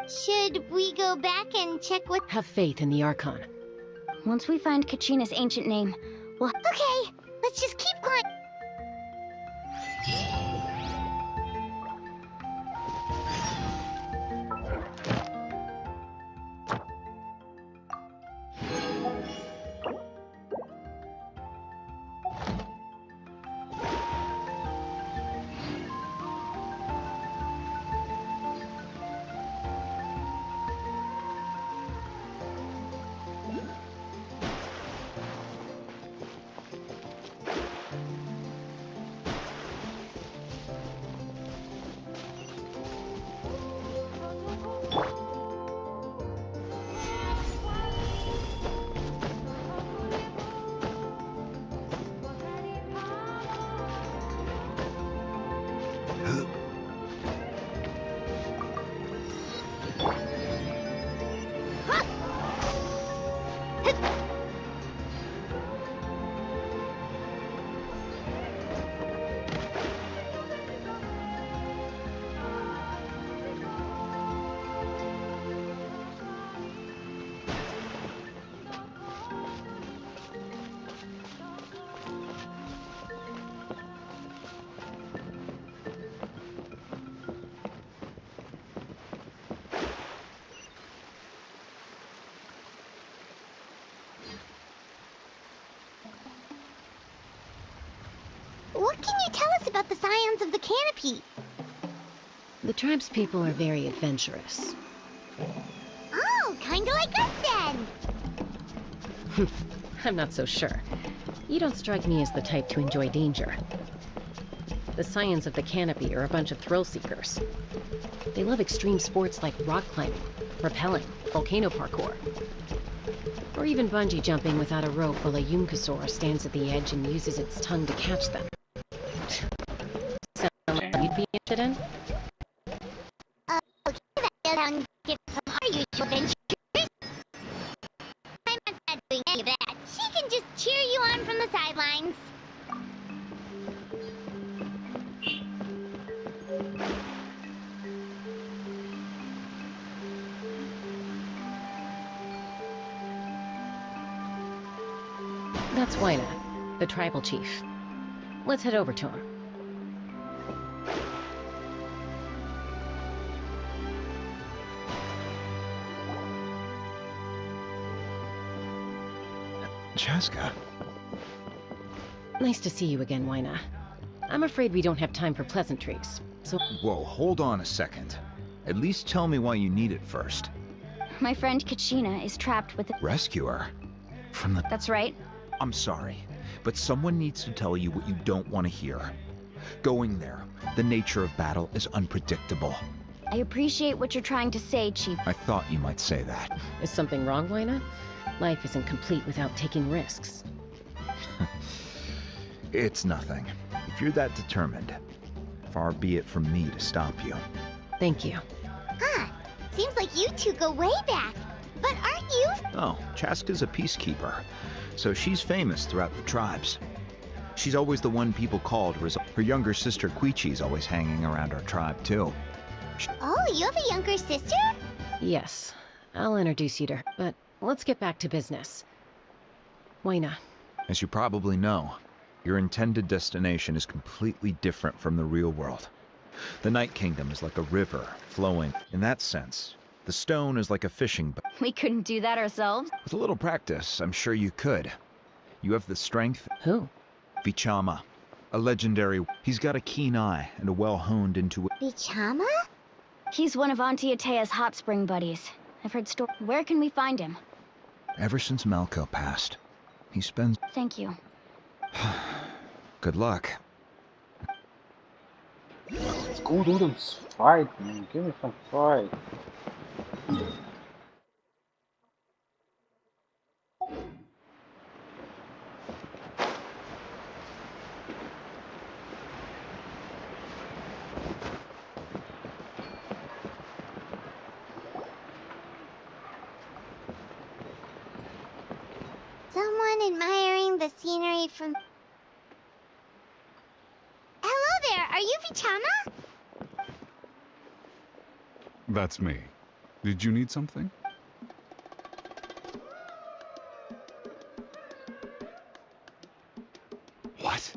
Should we go back and check what... Have faith in the Archon. Once we find Kachina's ancient name, we'll... Okay, let's just keep going. What can you tell us about the scions of the canopy? The tribe's people are very adventurous. Oh, kinda like us then. I'm not so sure. You don't strike me as the type to enjoy danger. The scions of the canopy are a bunch of thrill seekers. They love extreme sports like rock climbing, rappelling, volcano parkour, or even bungee jumping without a rope while a Yumkasaur stands at the edge and uses its tongue to catch them. Sound like you'd be interested in? Okay, that sounds different from our usual adventures. I'm not doing any of that. She can just cheer you on from the sidelines. That's Wyna, the tribal chief. Let's head over to him. Chaska. Nice to see you again, Wyna. I'm afraid we don't have time for pleasantries, so... Whoa, hold on a second. At least tell me why you need it first. My friend Kachina is trapped with... Rescue her? From the... That's right. I'm sorry, but someone needs to tell you what you don't want to hear. Going there, the nature of battle is unpredictable. I appreciate what you're trying to say, Chief. I thought you might say that. Is something wrong, Wyna? Life isn't complete without taking risks. It's nothing. If you're that determined, far be it from me to stop you. Thank you. Huh. Seems like you two go way back. But aren't you? Oh, Chaska's a peacekeeper, so she's famous throughout the tribes. She's always the one people call to resolve. Her younger sister Quichi's always hanging around our tribe, too. Oh, you have a younger sister? Yes, I'll introduce you to her, but let's get back to business. Wayna. As you probably know, your intended destination is completely different from the real world. The Night Kingdom is like a river flowing. In that sense, the stone is like a fishing boat. We couldn't do that ourselves. With a little practice, I'm sure you could. You have the strength. Who? Vichama. A legendary. He's got a keen eye and a well-honed intuition. Vichama? He's one of Auntie Atea's hot spring buddies. I've heard Where can we find him? Ever since Malco passed, he spends... Thank you. Good luck. Let's go do them fight, man. Give me some fight. Someone admiring the scenery from... Hello there, are you Vichama? That's me. Did you need something? What?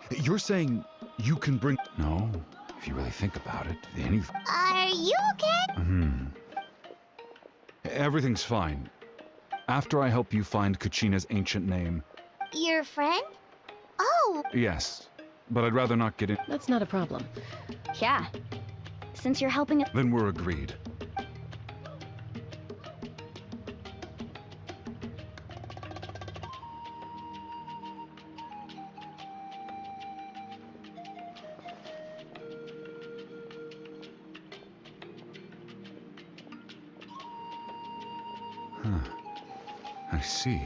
You're saying you can bring... No, if you really think about it, anything... Are you okay? Everything's fine. After I help you find Kachina's ancient name... Your friend? Oh! Yes, but I'd rather not get in... That's not a problem. Yeah. Since you're helping us... Then we're agreed. I see.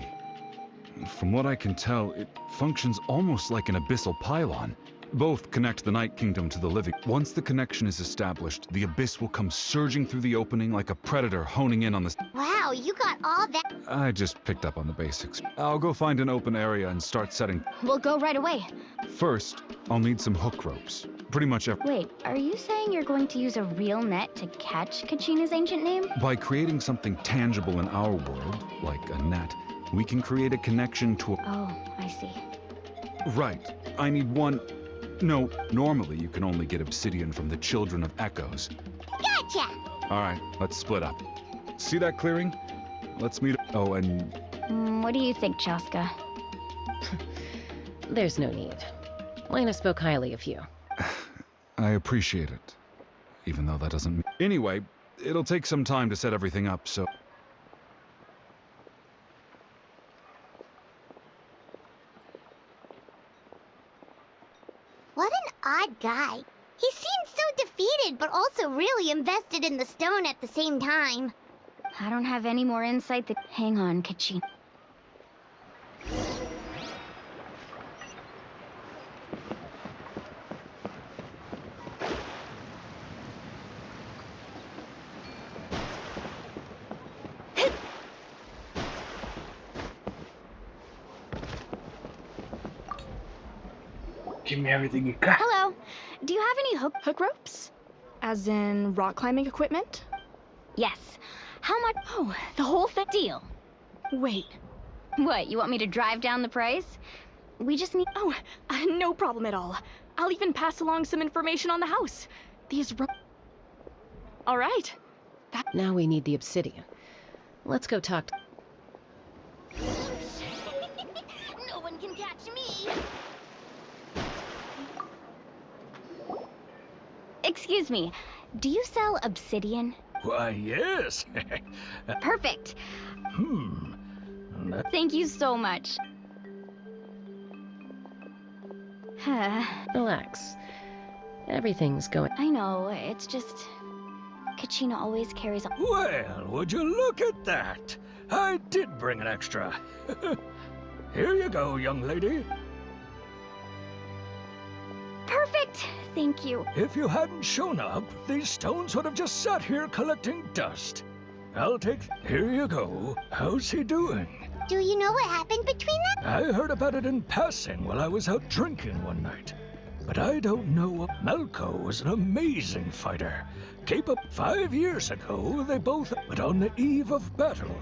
From what I can tell, it functions almost like an abyssal pylon. Both connect the Night Kingdom to the living. Once the connection is established, the abyss will come surging through the opening like a predator honing in on the... Wow, you got all that... I just picked up on the basics. I'll go find an open area and start setting... We'll go right away. First, I'll need some hook ropes. Pretty much Wait, are you saying you're going to use a real net to catch Kachina's ancient name? By creating something tangible in our world, like a net, we can create a connection to a... Oh, I see. Right. I need one... No, normally you can only get obsidian from the Children of Echoes. Gotcha! Alright, let's split up. See that clearing? Let's meet... Oh, and... What do you think, Chaska? There's no need. Lena spoke highly of you. I appreciate it. Even though that doesn't... Anyway, it'll take some time to set everything up, so... What an odd guy. He seems so defeated, but also really invested in the stone at the same time. I don't have any more insight that... Hang on, Kachina. Give me everything you got. Hello. Do you have any hook ropes? As in rock climbing equipment? Yes. How much? Oh, the whole thing. Deal. Wait. What, you want me to drive down the price? We just need... Oh, no problem at all. I'll even pass along some information on the house. These All right. Now we need the obsidian. Let's go talk to... No one can catch me. Excuse me, do you sell obsidian? Why, yes. Perfect. Thank you so much. Relax. Everything's going... I know, it's just... Kachina always carries on... Well, would you look at that? I did bring an extra. Here you go, young lady. Perfect! Thank you. If you hadn't shown up, these stones would have just sat here collecting dust. I'll take... Here you go. How's he doing? Do you know what happened between them? I heard about it in passing while I was out drinking one night. But I don't know. Malco was an amazing fighter. Came up 5 years ago, they both... But on the eve of battle,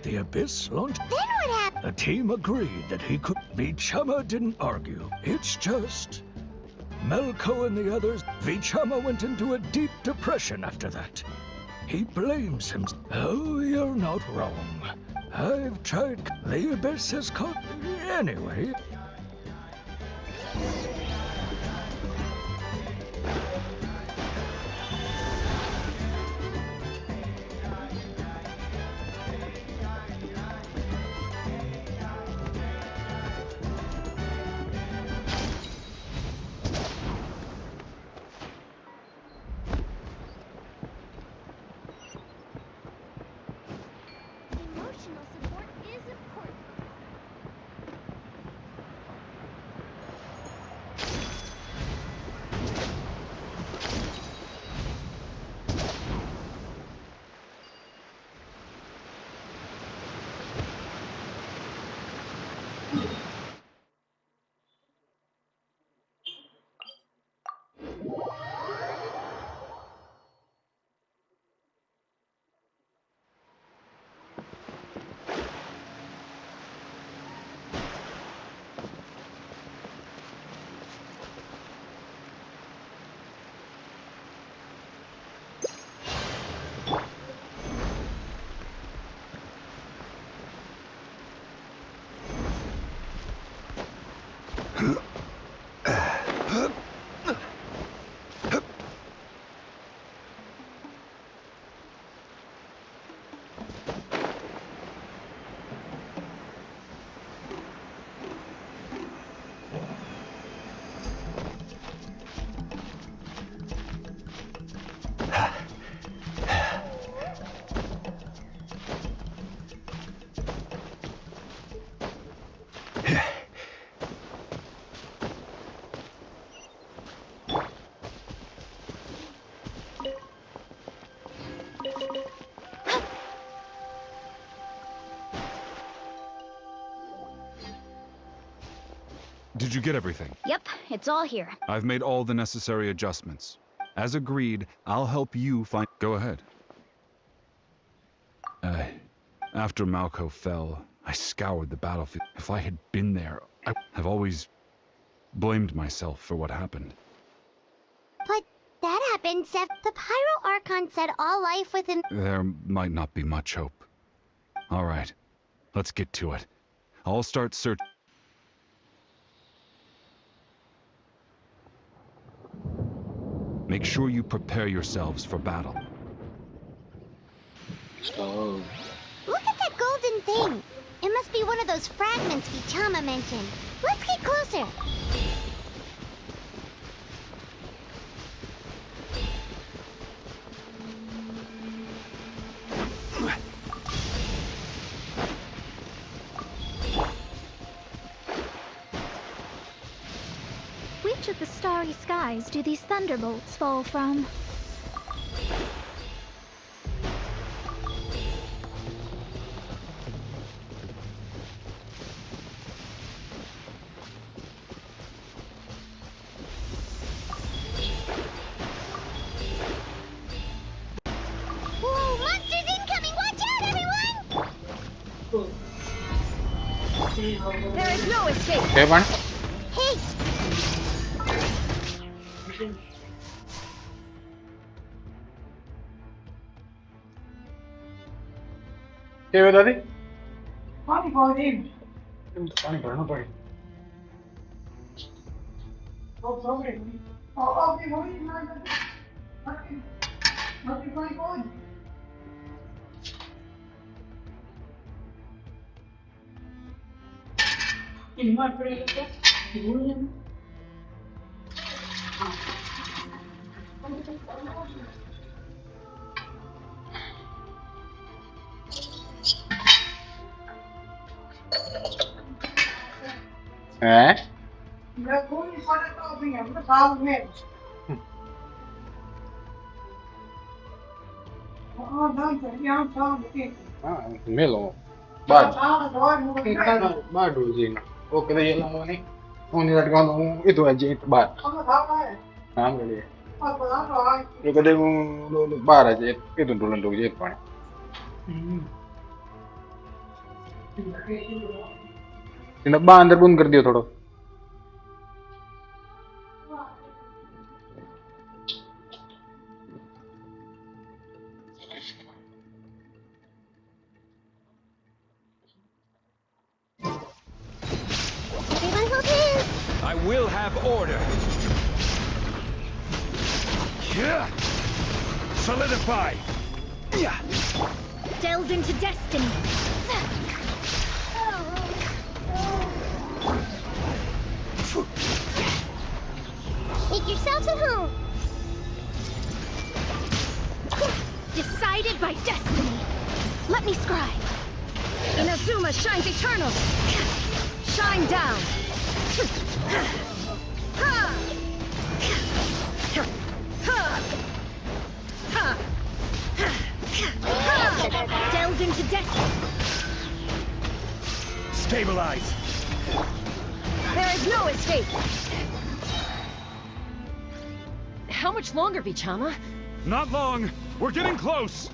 the Abyss launched... Then what happened? The team agreed that he could... Vichama didn't argue. It's just... Malco and the others... Vichama went into a deep depression after that. He blames him. Oh, you're not wrong. I've tried... The Abyss has caught... Anyway... Emotional support is important. Did you get everything? Yep, it's all here. I've made all the necessary adjustments. As agreed, I'll help you find... Go ahead. After Malco fell, I scoured the battlefield. If I had been there, I've always blamed myself for what happened. But that happened, Seth. The Pyro Archon said all life within... There might not be much hope. All right, let's get to it. I'll start search... Make sure you prepare yourselves for battle. Oh. Look at that golden thing. It must be one of those fragments Vichama mentioned. Let's get closer. Which of the starry skies do these thunderbolts fall from? Whoa, monsters incoming! Watch out, everyone! There is no escape. Hey, man. Hey! क्या हुआ दादी? पानी भरना पड़ेगा। हैं? Melo. Ba dulu sih. Oh, kita jalan mau nih. Oh, ini tadi kamu itu aja itu bar. Nah, boleh. Lu kadang lu bar aja itu dulu aja itu pak. Tindak bandar pun कर दियो थोड़ा. I will have order. Yeah. Solidify. Yeah. Delved into destiny. Make yourselves at home. Decided by destiny. Let me scribe. Inazuma shines eternal. Shine down. Delved into destiny. Stabilize. There is no escape. How much longer, Vichama? Not long. We're getting close.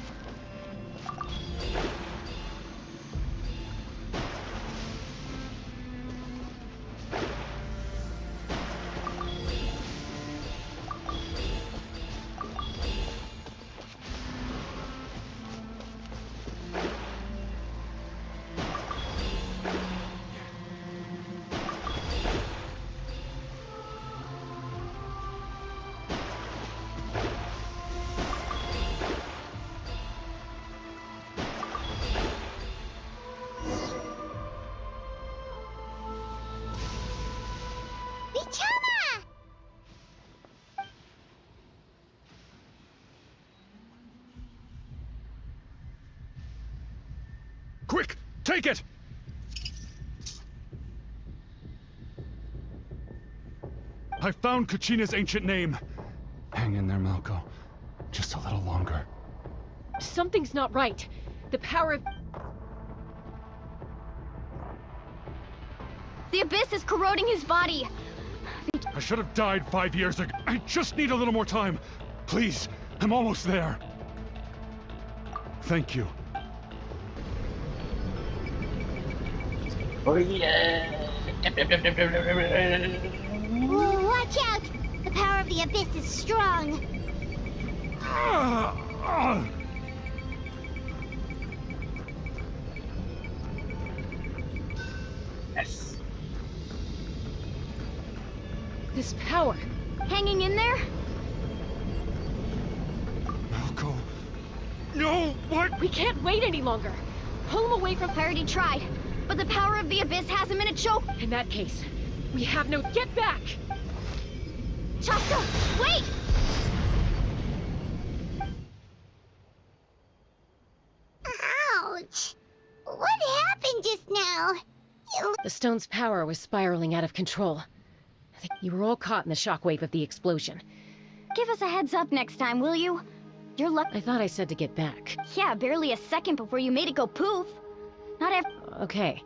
Vichama! Quick, take it! I found Kachina's ancient name. Hang in there, Malko. Just a little longer. Something's not right. The power of... The abyss is corroding his body. I should have died 5 years ago. I just need a little more time. Please, I'm almost there. Thank you. Oh yeah. Ooh, watch out! The power of the abyss is strong. Yes. This power. Hanging in there? Malko. No, what? We can't wait any longer. Pull him away from... I already tried. But the power of the abyss has him in a choke. In that case, we have no... Get back! Chaska, wait! Ouch! What happened just now? The stone's power was spiraling out of control. You were all caught in the shockwave of the explosion. Give us a heads up next time, will you? You're lucky. I thought I said to get back. Yeah, barely a second before you made it go poof. Not every... Okay.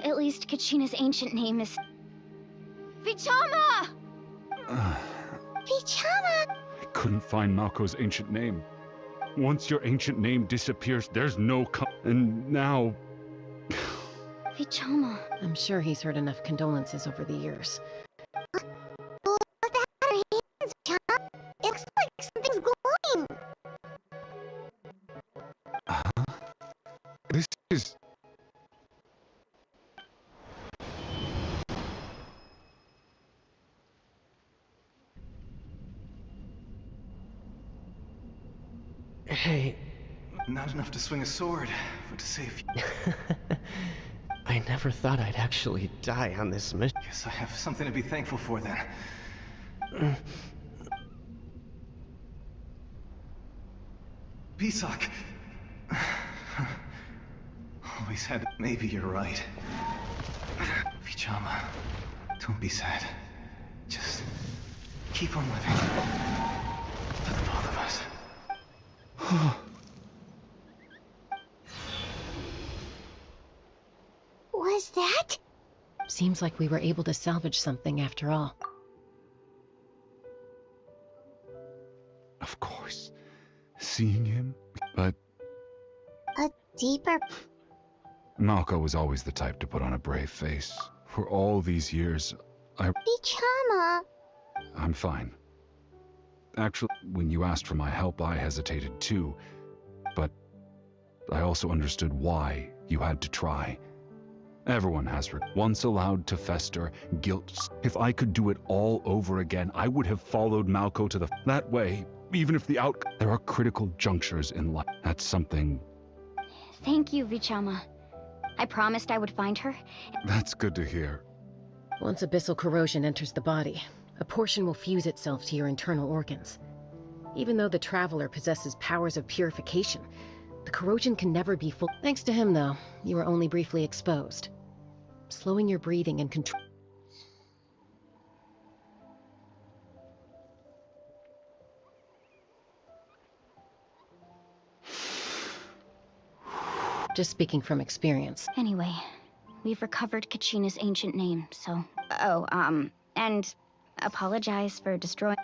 At least Kachina's ancient name is... Vichama! Vichama! I couldn't find Malko's ancient name. Once your ancient name disappears, there's no and now... Vichama. I'm sure he's heard enough condolences over the years. What's that on her hands, Vichama? It looks like something's glowing. This is... Hey, Not enough to swing a sword, but to save you. I never thought I'd actually die on this mission. Guess I have something to be thankful for then. Pisak. Always had... Maybe you're right. Vichama, don't be sad. Just keep on living. For the both of us. was that? Seems like we were able to salvage something after all. Of course. Seeing him, but A deeper... Malco was always the type to put on a brave face. For all these years, Vichama! I'm fine. Actually, when you asked for my help, I hesitated too. But I also understood why you had to try. Everyone has once allowed to fester, guilt. If I could do it all over again, I would have followed Malco to that way, even if the outcome... There are critical junctures in life. That's something... Thank you, Vichama. I promised I would find her. That's good to hear. Once abyssal corrosion enters the body, a portion will fuse itself to your internal organs. Even though the Traveler possesses powers of purification, the corrosion can never be full. Thanks to him, though, you were only briefly exposed. Slowing your breathing and control... Just speaking from experience. Anyway, we've recovered Kachina's ancient name, so... Oh, and apologize for destroying...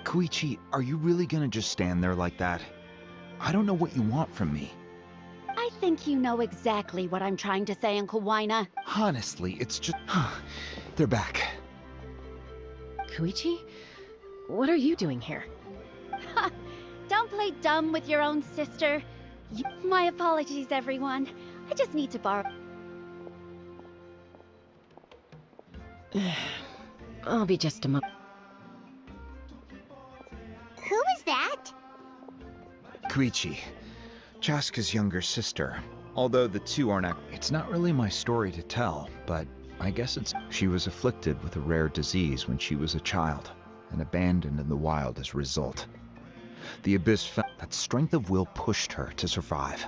Koichi, are you really gonna just stand there like that? I don't know what you want from me. I think you know exactly what I'm trying to say, Uncle Wina. Honestly, it's just... They're back. Koichi? What are you doing here? Don't play dumb with your own sister. My apologies, everyone. I just need to borrow... I'll be just a moment. Who is that? Koichi, Chaska's younger sister. Although the two aren't it's not really my story to tell, but I guess it's... She was afflicted with a rare disease when she was a child, and abandoned in the wild as a result. The Abyss felt that strength of will pushed her to survive,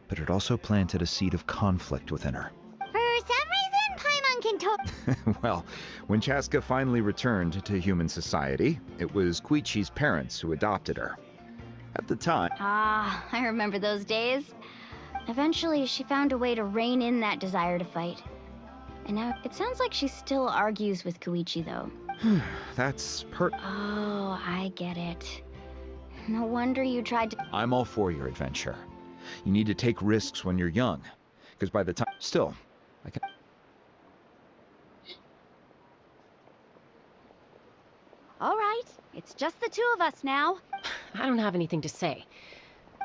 but it also planted a seed of conflict within her. For some reason, Paimon can talk. Well, when Chaska finally returned to human society, it was Koichi's parents who adopted her. At the time... Ah, I remember those days. Eventually, she found a way to rein in that desire to fight. And now, it sounds like she still argues with Koichi, though. That's Oh, I get it. No wonder you tried to... I'm all for your adventure. You need to take risks when you're young, because by the time... Still, I can... All right, it's just the two of us now. I don't have anything to say.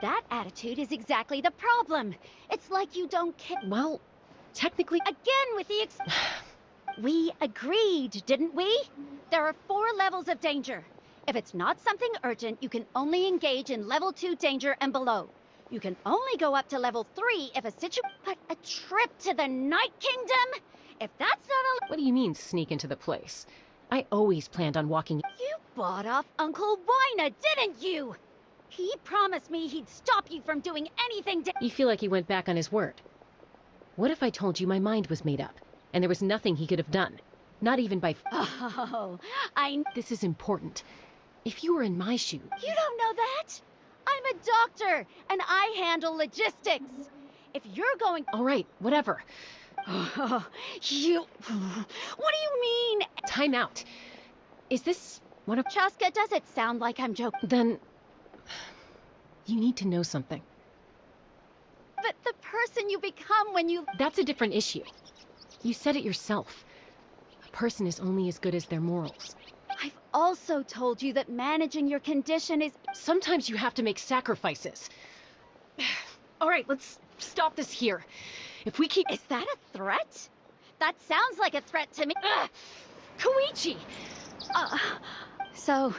That attitude is exactly the problem. It's like you don't care. Well, technically... Again with the We agreed, didn't we? There are 4 levels of danger. If it's not something urgent, you can only engage in level 2 danger and below. You can only go up to level 3 if a But a trip to the Night Kingdom? If that's not a... What do you mean, sneak into the place? I always planned on walking... You bought off Uncle Wina, didn't you? He promised me he'd stop you from doing anything You feel like he went back on his word. What if I told you my mind was made up, and there was nothing he could have done? Not even by... Oh, This is important. If you were in my shoes... You don't know that? I'm a doctor, and I handle logistics. If you're going... All right, whatever. You... What do you mean? Time out. Is this one of... Chaska, does it sound like I'm joking? Then... You need to know something. But the person you become when you... That's a different issue. You said it yourself. A person is only as good as their morals. I've also told you that managing your condition is... Sometimes you have to make sacrifices. All right, let's stop this here. If we keep... Is that a threat? That sounds like a threat to me. Koichi! So,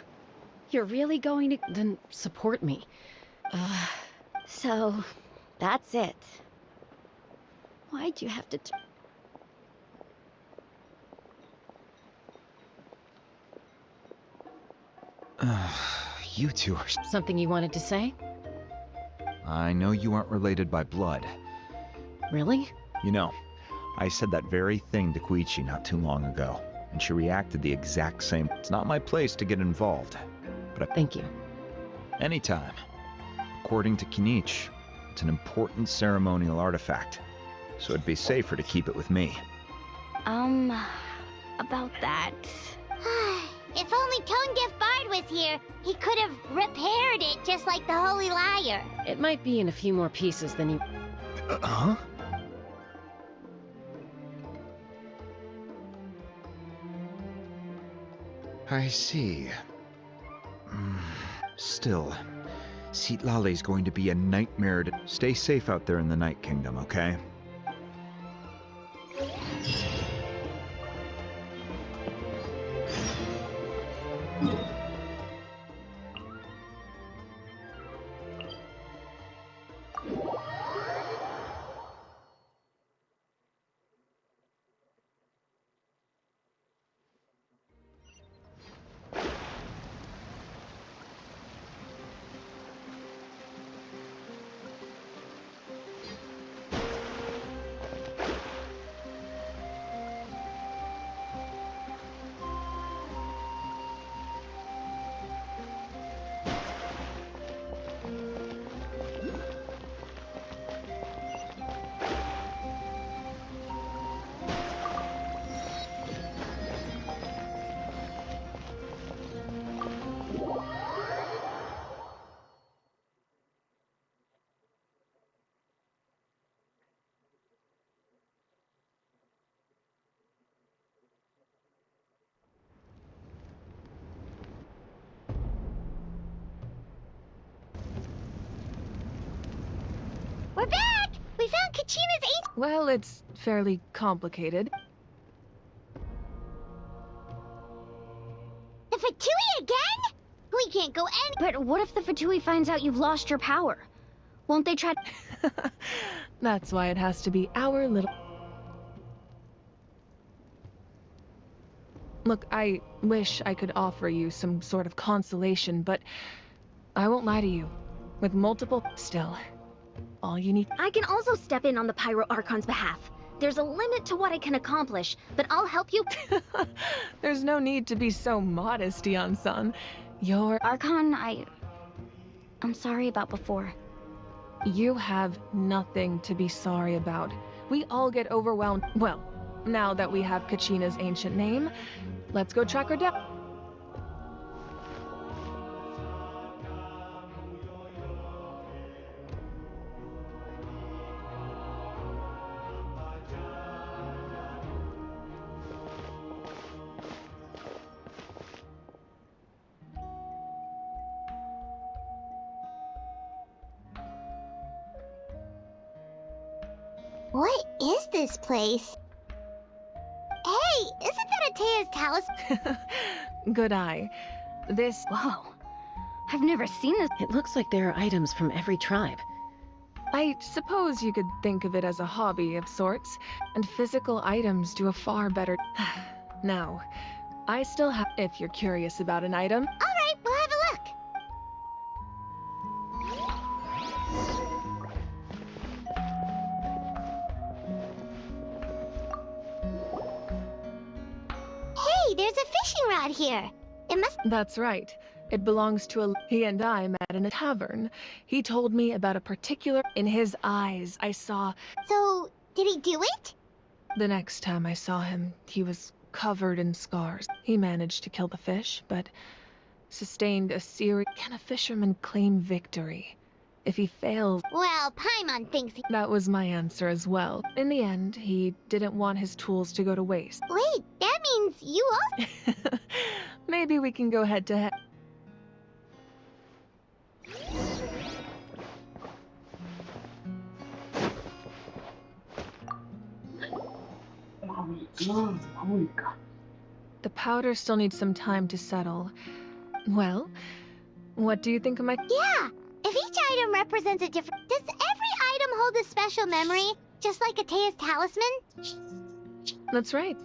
you're really going to... Then support me. So, that's it. Why'd you have to... You two are... Something you wanted to say? I know you aren't related by blood, Really? You know, I said that very thing to Koichi not too long ago, and she reacted the exact same. It's not my place to get involved, but Thank you. anytime. According to Kinich, it's an important ceremonial artifact, so it'd be safer to keep it with me. About that. If only Tone-Deaf Bard was here, he could have repaired it just like the Holy Liar. It might be in a few more pieces than you... Huh? I see. Still, Citlali's going to be a nightmare to... Stay safe out there in the Night Kingdom, okay? We're back! We found Kachina's ancient... Well, it's fairly complicated. The Fatui again? We can't go any... But what if the Fatui finds out you've lost your power? Won't they try... That's why it has to be our little... Look, I wish I could offer you some sort of consolation, but I won't lie to you. With multiple... Still, all you need... I can also step in on the Pyro Archon's behalf. There's a limit to what I can accomplish, but I'll help you. There's no need to be so modest, Yeon-san. You're... Archon, I'm sorry about before. You have nothing to be sorry about. We all get overwhelmed. Well, now that we have Kachina's ancient name, let's go track her down. What is this place? Hey, isn't that Atea's talisman? Good eye. This... Whoa. I've never seen this. It looks like there are items from every tribe. I suppose you could think of it as a hobby of sorts, and physical items do a far better... Now, I still have... If you're curious about an item... Alright, we'll have a look. Hey, there's a fishing rod here. It must... That's right. It belongs to a... He and I met in a tavern. He told me about a particular... In his eyes, I saw... So, did he do it? The next time I saw him, he was covered in scars. He managed to kill the fish, but sustained a serious... Can a fisherman claim victory? If he fails... Well, Paimon thinks he... That was my answer as well. In the end, he didn't want his tools to go to waste. Wait, that means you also... Maybe we can go head to head. The powder still needs some time to settle. Well, what do you think of my... Yeah! If each item represents a different... Does every item hold a special memory? Just like Atea's talisman? That's right.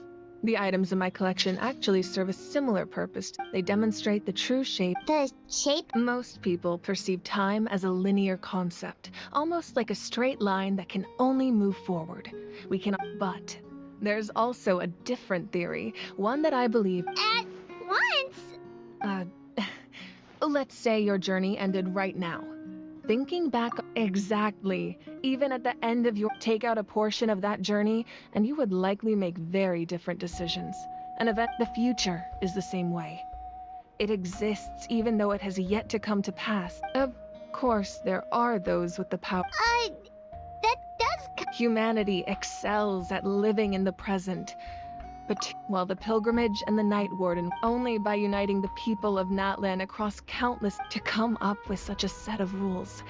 The items in my collection actually serve a similar purpose. They demonstrate the true shape. The shape? Most people perceive time as a linear concept, almost like a straight line that can only move forward. But there's also a different theory, one that I believe. At once? Let's say your journey ended right now. Thinking back exactly, even at the end of your take out a portion of that journey, and you would likely make very different decisions. The future is the same way. It exists even though it has yet to come to pass. Of course, there are those with the power. That does. Humanity excels at living in the present. But while the pilgrimage and the Night Warden, only by uniting the people of Natlan across countless to come up with such a set of rules.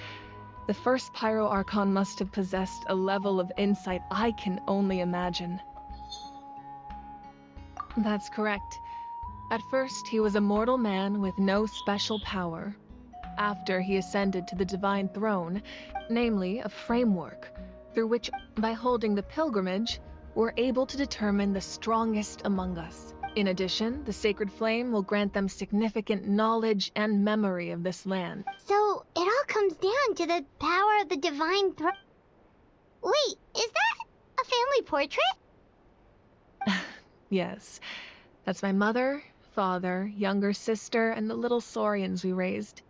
The first Pyro Archon must have possessed a level of insight I can only imagine. That's correct. At first, he was a mortal man with no special power. After he ascended to the Divine Throne, namely a framework, through which, by holding the pilgrimage, we're able to determine the strongest among us. In addition, the Sacred Flame will grant them significant knowledge and memory of this land. So, it all comes down to the power of the Divine Throne. Wait, is that a family portrait? Yes. That's my mother, father, younger sister, and the little Saurians we raised.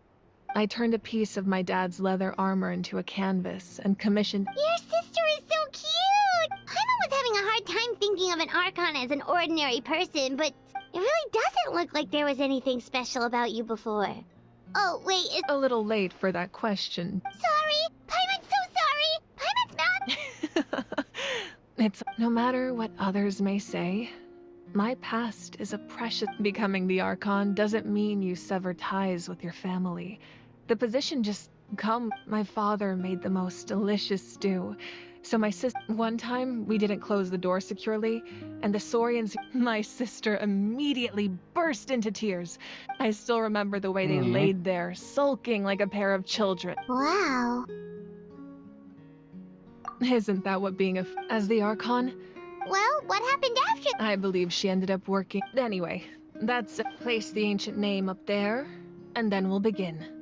I turned a piece of my dad's leather armor into a canvas and commissioned— Your sister is so cute! Paimon was having a hard time thinking of an Archon as an ordinary person, but it really doesn't look like there was anything special about you before. Oh, wait, it's a little late for that question. Sorry! Paimon's so sorry! Paimon's mad! It's no matter what others may say, my past is a precious— Becoming the Archon doesn't mean you sever ties with your family. The position just come. My father made the most delicious stew. So my sister— One time, we didn't close the door securely, and the Saurians— My sister immediately burst into tears. I still remember the way they laid there, sulking like a pair of children. Wow. Isn't that what being as the Archon? Well, what happened after? I believe she ended up working— Anyway, that's— Place the ancient name up there, and then we'll begin.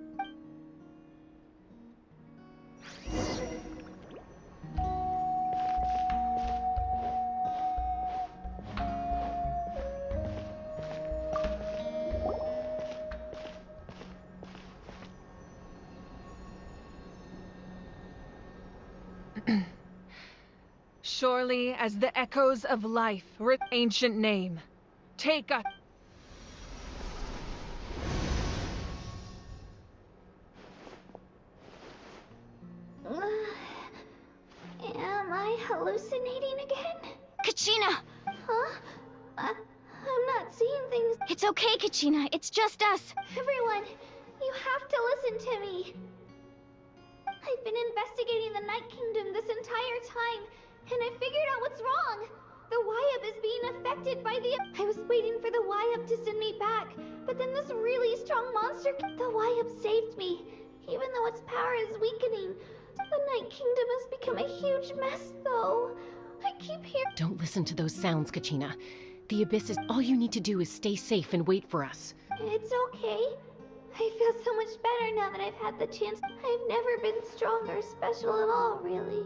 Surely as the echoes of life, ancient name, take us. Am I hallucinating again? Kachina! Huh? I'm not seeing things. It's okay, Kachina. It's just us. Everyone, you have to listen to me. I've been investigating the Night Kingdom this entire time, and I figured out what's wrong. The Wyab is being affected by the— I was waiting for the Wyab to send me back, but then this really strong monster— The Wyab saved me, even though its power is weakening. The Night Kingdom has become a huge mess, though. I keep hearing— Don't listen to those sounds, Kachina. The Abyss is— All you need to do is stay safe and wait for us. It's okay. I feel so much better now that I've had the chance. I've never been strong or special at all, really.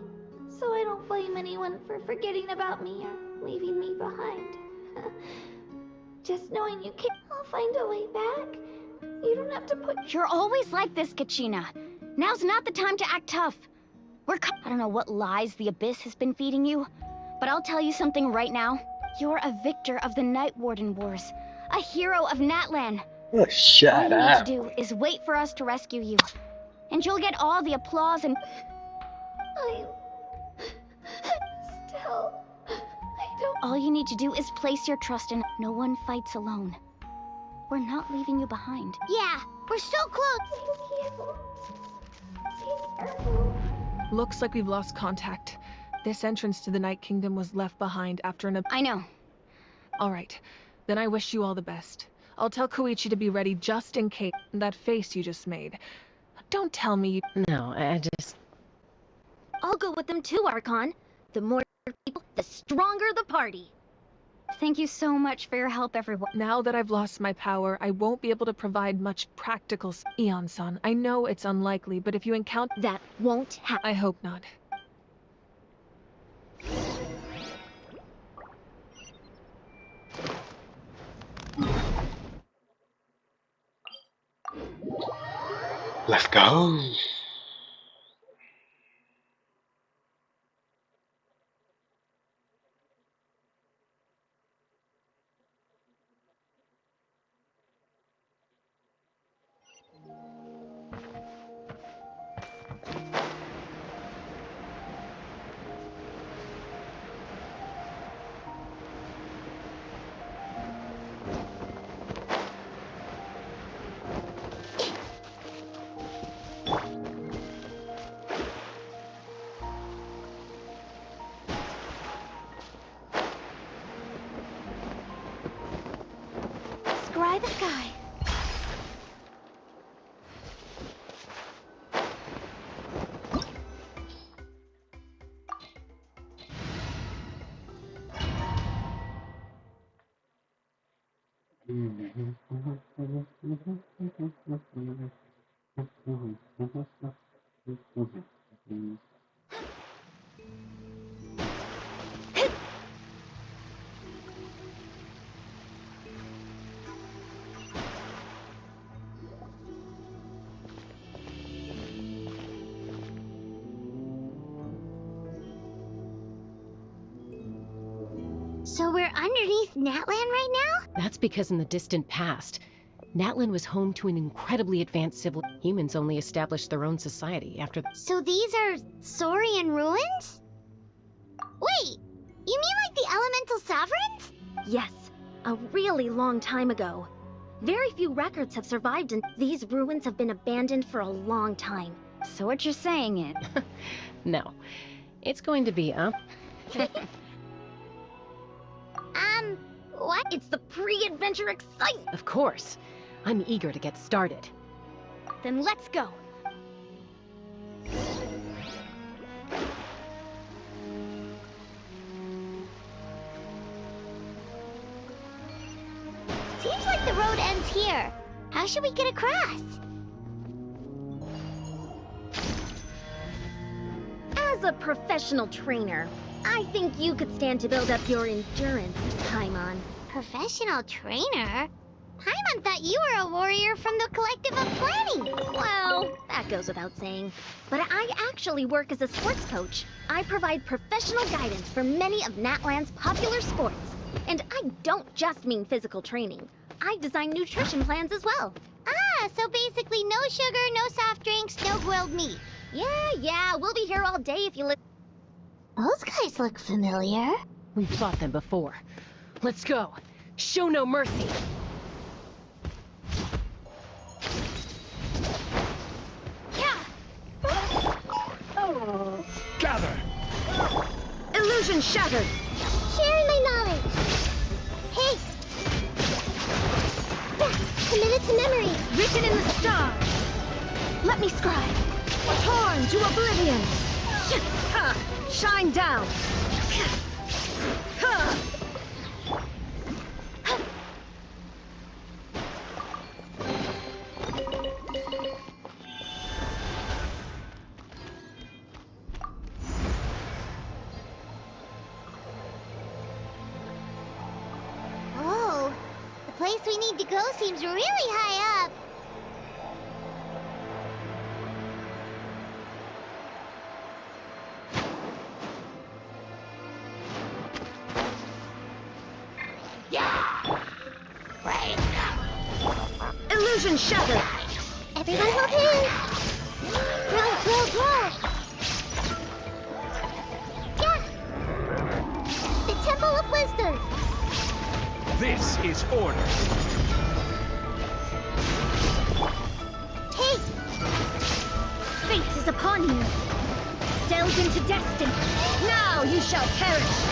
So I don't blame anyone for forgetting about me or leaving me behind. Just knowing you can't— I'll find a way back. You don't have to put— You're always like this, Kachina. Now's not the time to act tough. I don't know what lies the Abyss has been feeding you, but I'll tell you something right now. You're a victor of the Night Warden Wars, a hero of Natlan. Oh, shut All you up. need to do is wait for us to rescue you, and you'll get all the applause and— All you need to do is place your trust in— No one fights alone. We're not leaving you behind. Yeah, we're so close. Looks like we've lost contact. This entrance to the Night Kingdom was left behind after an— I know. All right, then I wish you all the best. I'll tell Koichi to be ready just in case— That face you just made. Don't tell me you— No, I just— I'll go with them too, Archon. The more people, the stronger the party. Thank you so much for your help, everyone. Now that I've lost my power, I won't be able to provide much practical Eon-san, I know it's unlikely, but if you encounter— That won't happen. I hope not. Let's go. Scry the sky. So we're underneath Natlan right now? That's because in the distant past, Natlan was home to an incredibly advanced civil. Humans only established their own society after. So these are Saurian ruins? Wait, you mean like the elemental sovereigns? Yes, a really long time ago. Very few records have survived, and these ruins have been abandoned for a long time. So what you're saying is... No, it's going to be What? It's the pre-adventure excitement! Of course. I'm eager to get started. Then let's go. Seems like the road ends here. How should we get across? As a professional trainer, I think you could stand to build up your endurance, Paimon. Professional trainer? Paimon thought you were a warrior from the Collective of Planning. Well, that goes without saying. But I actually work as a sports coach. I provide professional guidance for many of Natlan's popular sports. And I don't just mean physical training. I design nutrition plans as well. Ah, so basically no sugar, no soft drinks, no grilled meat. Yeah, we'll be here all day if you live. Those guys look familiar. We've fought them before. Let's go. Show no mercy. Gather! Illusion shattered! Sharing my knowledge! Hey! Committed to memory! Written in the stars! Let me scribe! Torn to oblivion! Shine down! Oh, the place we need to go seems really high up. Illusion shattered! Everyone hold in! Roll! Yeah! The Temple of Wisdom! This is order. Hey! Fate is upon you! Delve into destiny! Now you shall perish!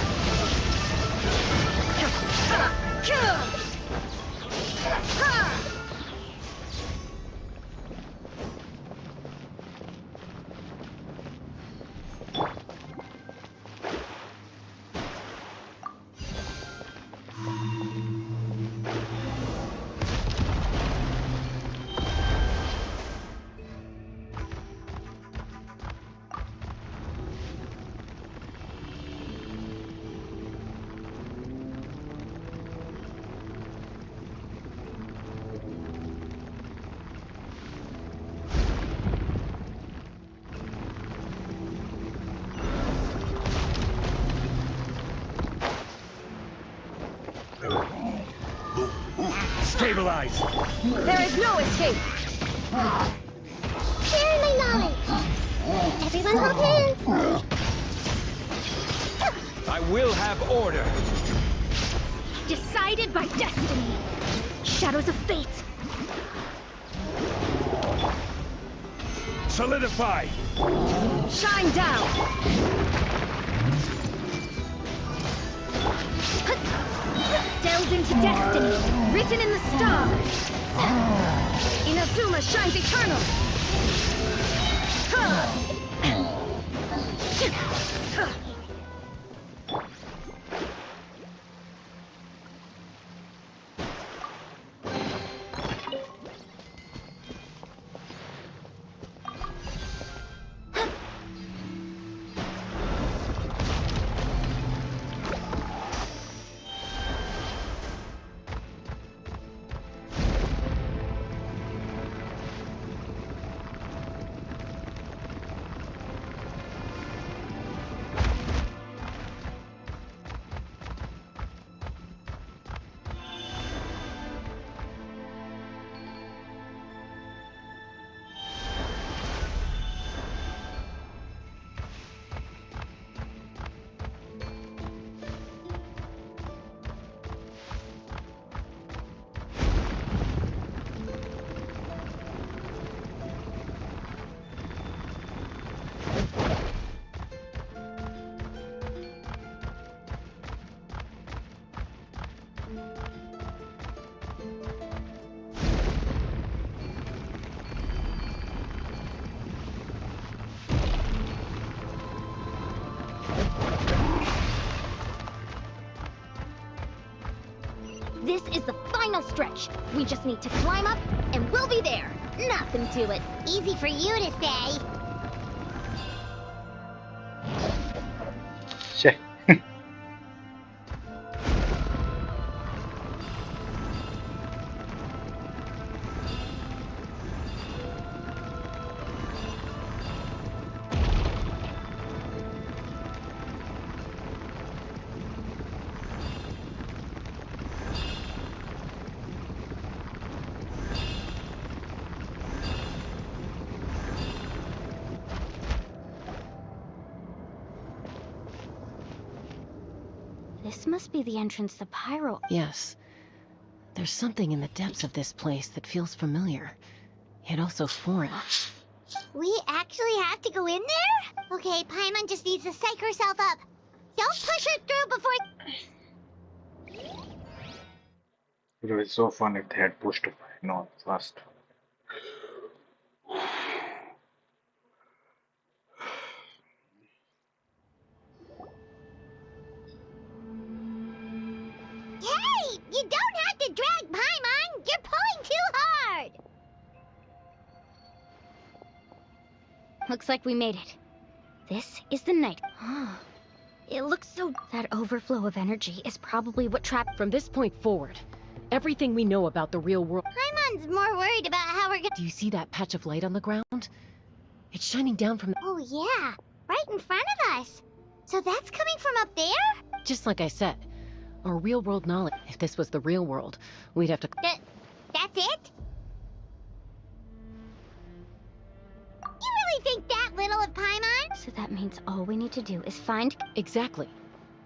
Stabilize! There is no escape! Share my knowledge! Everyone hold hands! I will have order! Decided by destiny! Shadows of fate! Solidify! Shine down! Delved into destiny, written in the stars! Inazuma shines eternal! This is the final stretch. We just need to climb up, and we'll be there. Nothing to it. Easy for you to say. Shit. This must be the entrance to Pyro. Yes. There's something in the depths of this place that feels familiar, yet also foreign. We actually have to go in there? Okay, Paimon just needs to psych herself up. Don't push her through before... It would be so fun if they had pushed no fast. Hey! You don't have to drag Paimon! You're pulling too hard! Looks like we made it. This is the night. It looks so... That overflow of energy is probably what trapped... From this point forward, everything we know about the real world... Paimon's more worried about how we're gonna... Do you see that patch of light on the ground? It's shining down from... Oh yeah, right in front of us. So that's coming from up there? Just like I said, our real world knowledge... If this was the real world, we'd have to... That's it? You really think that little of Paimon? So that means all we need to do is find... Exactly.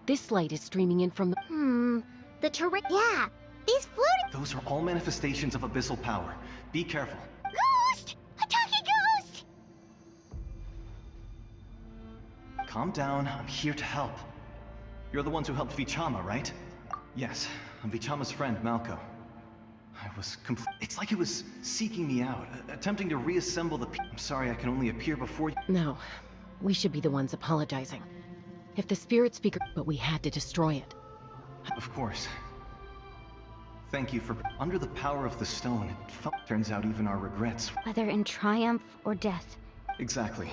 This light is streaming in from the... The terrain... Yeah, these floating... Those are all manifestations of abyssal power. Be careful. Ghost! A talking ghost! Calm down, I'm here to help. You're the ones who helped Vichama, right? Yes, I'm Vichama's friend, Malco. I was It's like it was seeking me out, attempting to reassemble the... I'm sorry I can only appear before you. No, we should be the ones apologizing. If the spirit speaker... But we had to destroy it. Of course. Thank you for... Under the power of the stone, turns out even our regrets... Whether in triumph or death. Exactly.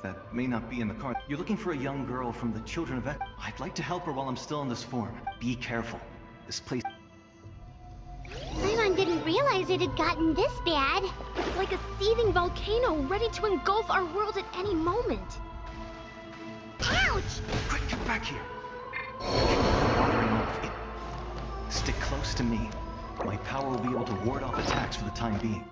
That may not be in the card. You're looking for a young girl from the Children of... I'd like to help her while I'm still in this form. Be careful. This place... Paimon didn't realize it had gotten this bad. It's like a seething volcano ready to engulf our world at any moment. Ouch! Quick, get back here. Stick close to me. My power will be able to ward off attacks for the time being.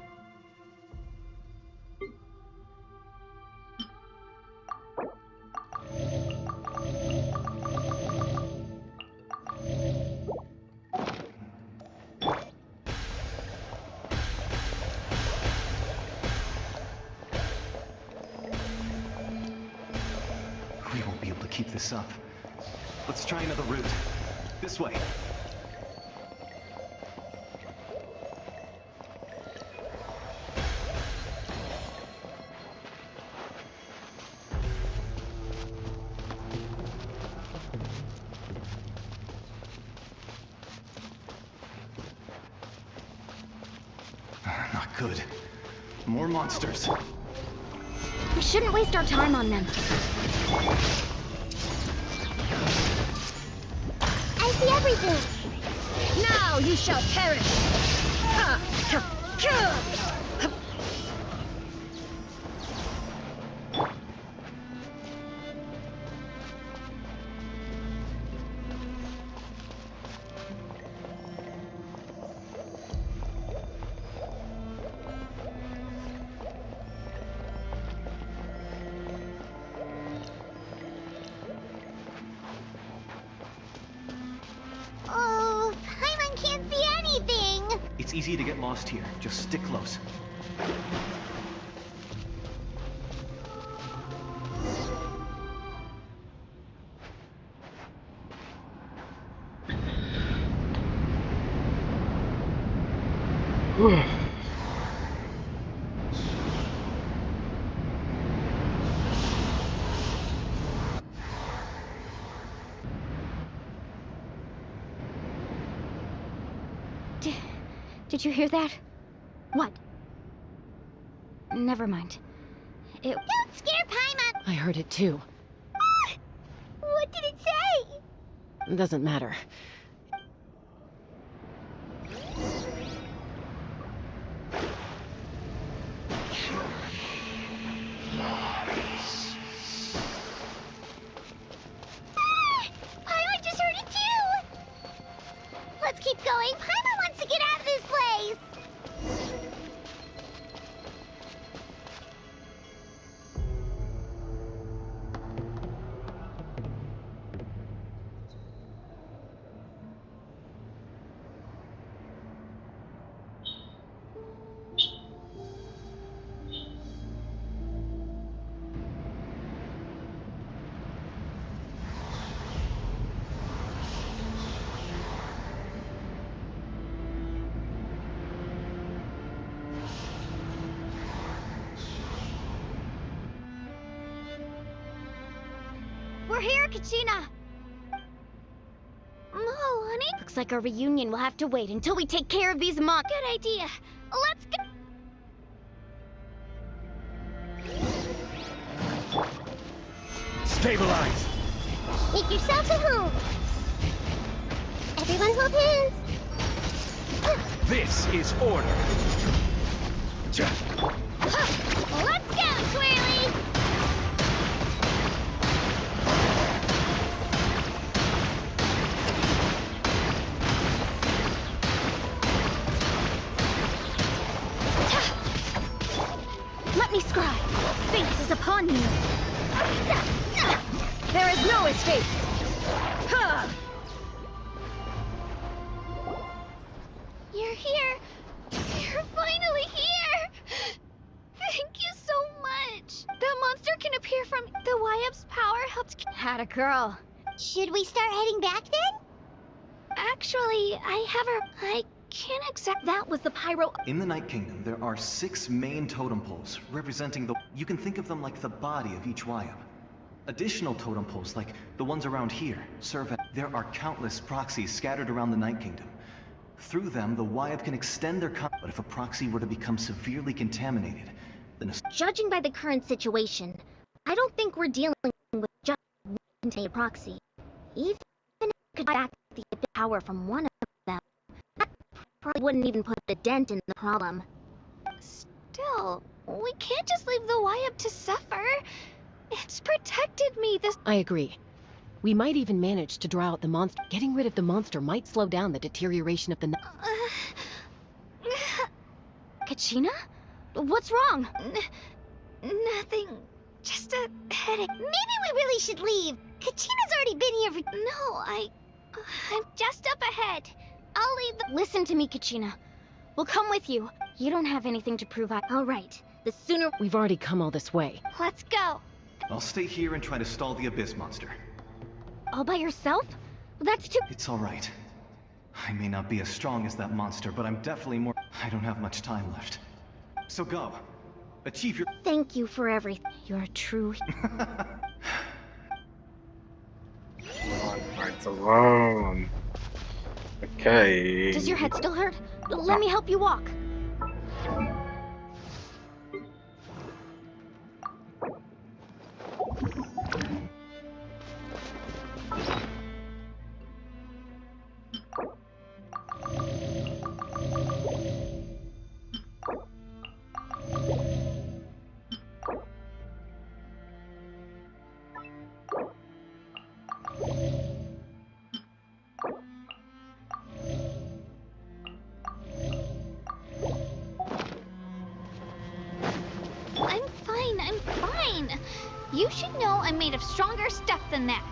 We won't be able to keep this up. Let's try another route. This way. Not good. More monsters. We shouldn't waste our time on them. I see everything. Now you shall perish! Oh, Paimon can't see anything. It's easy to get lost here. Just stick close. Did you hear that? What? Never mind. It... Don't scare Paimon! I heard it too. What did it say? Doesn't matter. Paimon just heard it too! Let's keep going. Paimon wants to get out of this place! We're here, Kachina! Mualani? Looks like our reunion will have to wait until we take care of these monsters. Good idea. Let's go. Stabilize! Make yourselves at home. Everyone hold hands. This is order. Let's go, Twirly! Let me scry! Fate is upon you! There is no escape! You're here! You're finally here! Thank you so much! That monster can appear from the YF's power helped... Had a girl. Should we start heading back then? Actually, I can't accept that was the pyro... In the Night Kingdom, there are 6 main totem poles, representing the... You can think of them like the body of each Wyab. Additional totem poles, like the ones around here, serve as... There are countless proxies scattered around the Night Kingdom. Through them, the Wyab can extend their but if a proxy were to become severely contaminated, then Judging by the current situation, I don't think we're dealing with just one proxy. Even if we could back the power from one of them, that probably wouldn't even put a dent in the problem. Still, we can't just leave the YF to suffer. It's protected me this... I agree. We might even manage to draw out the monster. Getting rid of the monster might slow down the deterioration of the... Kachina? What's wrong? Nothing. Just a headache. Maybe we really should leave. Kachina's already been here for... No, I'm just up ahead. I'll leave the... Listen to me, Kachina. We'll come with you. You don't have anything to prove. All right. The sooner... We've already come all this way. Let's go. I'll stay here and try to stall the Abyss monster. All by yourself? That's too... It's all right. I may not be as strong as that monster, but I'm definitely more... I don't have much time left. So go. Achieve your... Thank you for everything. You're a true... Alone. Okay. Does your head still hurt? Let me help you walk. I'm fine. You should know I'm made of stronger stuff than that.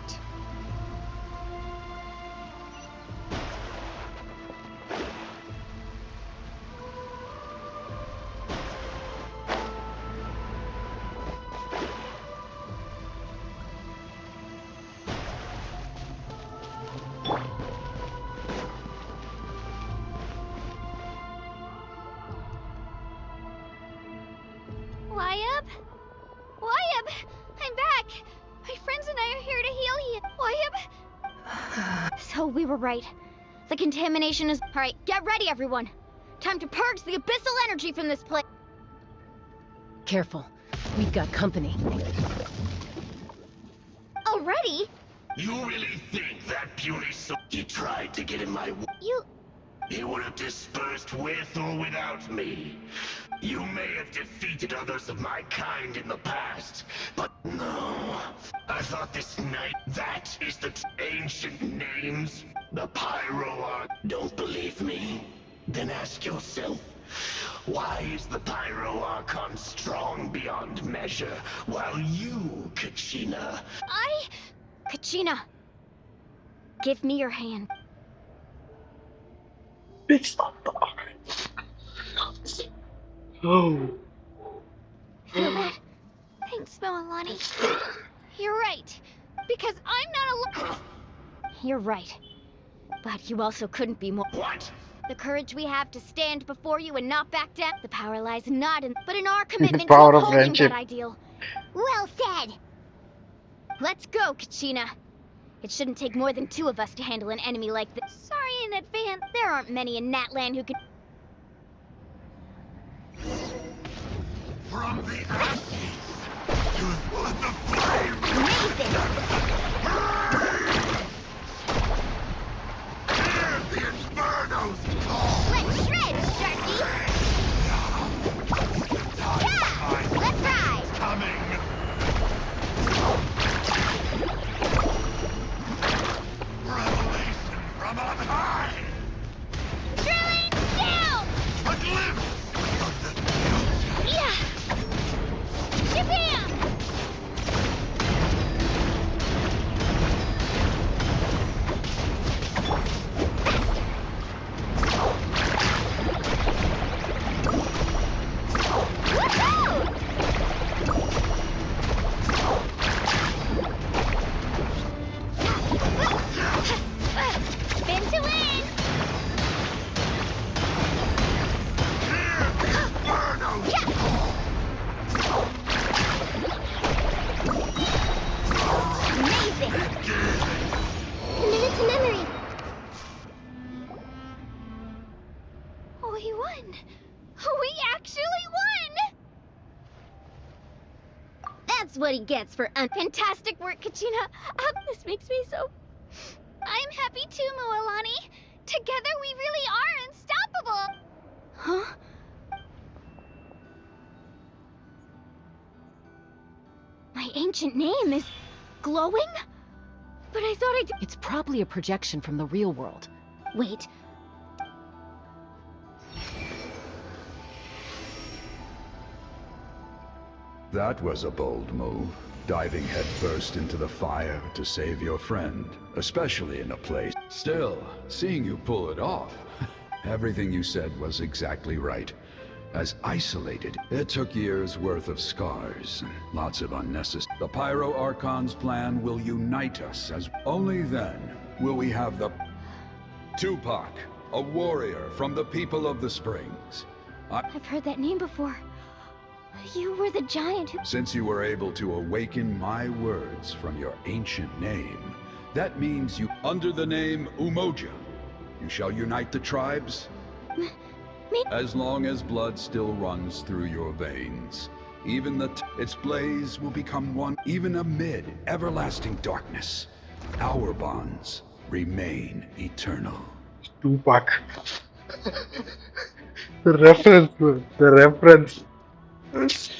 Wyabb? Wyabb! I'm back! My friends and I are here to heal you. Wyabb? So we were right. The contamination is... Alright, get ready, everyone. Time to purge the abyssal energy from this place. Careful. We've got company. Already? You really think that puny soul he tried to get in my way? He would have dispersed with or without me. You may have defeated others of my kind in the past, but no. I thought this night, that is the ancient names. The Pyro. Don't believe me? Then ask yourself, why is the Pyro Archon strong beyond measure, while you, Kachina... Kachina, give me your hand. It's not the Oh. Feel that? Thanks, Mualani. You're right. Because I'm not alone. You're right. But you also couldn't be more... What? The courage we have to stand before you and not back down. The power lies not in... but in our commitment to Power of upholding friendship. that ideal. Well said! Let's go, Kachina. It shouldn't take more than 2 of us to handle an enemy like this. Sorry in advance. There aren't many in Natlan who can... From the ashes to the flame. Hear the infernos call. Let's shred, Sharky! Yeah! Let's ride! Coming. Revelation from on high. Drilling down! A glimpse of the future. Yeah! Shabam! Spin to win! Amazing! Minute to memory! We won! We actually won! That's what he gets for Fantastic work, Kachina. This makes me so... I'm happy too, Mualani. Together we really are unstoppable! Huh? My ancient name is... glowing? But I thought It's probably a projection from the real world. Wait. That was a bold move, diving headfirst into the fire to save your friend, especially in a place. Still, seeing you pull it off, everything you said was exactly right. As isolated, it took years worth of scars, and lots of unnecessary. The Pyro Archon's plan will unite us as only then will we have the Tupac, a warrior from the people of the Springs. I've heard that name before. You were the giant who... Since you were able to awaken my words from your ancient name, that means you, under the name Umoja, you shall unite the tribes. As long as blood still runs through your veins, even its blaze will become one, even amid everlasting darkness. Our bonds remain eternal. Tupac. The reference, bro. The reference. What's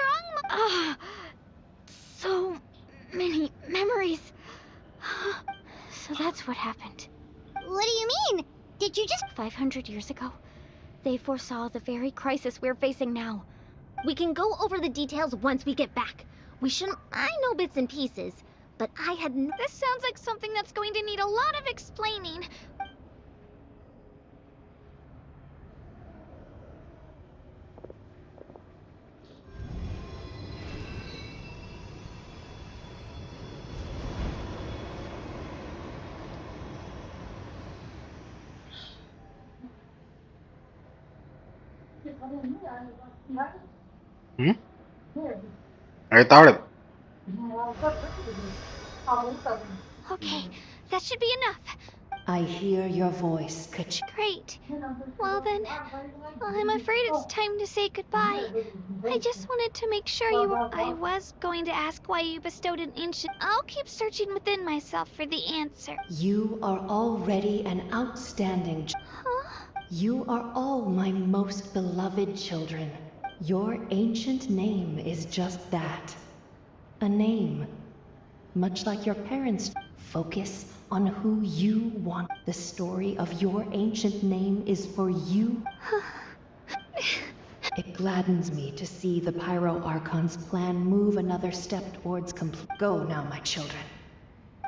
wrong? So many memories. So that's what happened. What do you mean? Did you just... 500 years ago, they foresaw the very crisis we're facing now. We can go over the details once we get back. We shouldn't... I know bits and pieces, but I had... This sounds like something that's going to need a lot of explaining. I thought it. Okay, that should be enough. I hear your voice, Great. Well then, I'm afraid it's time to say goodbye. I just wanted to make sure you were... I was going to ask why you bestowed an ancient... I'll keep searching within myself for the answer. You are already an outstanding... You are all my most beloved children. Your ancient name is just that. A name. Much like your parents. Focus on who you want. The story of your ancient name is for you. It gladdens me to see the Pyro Archon's plan move another step towards complete. Go now, my children.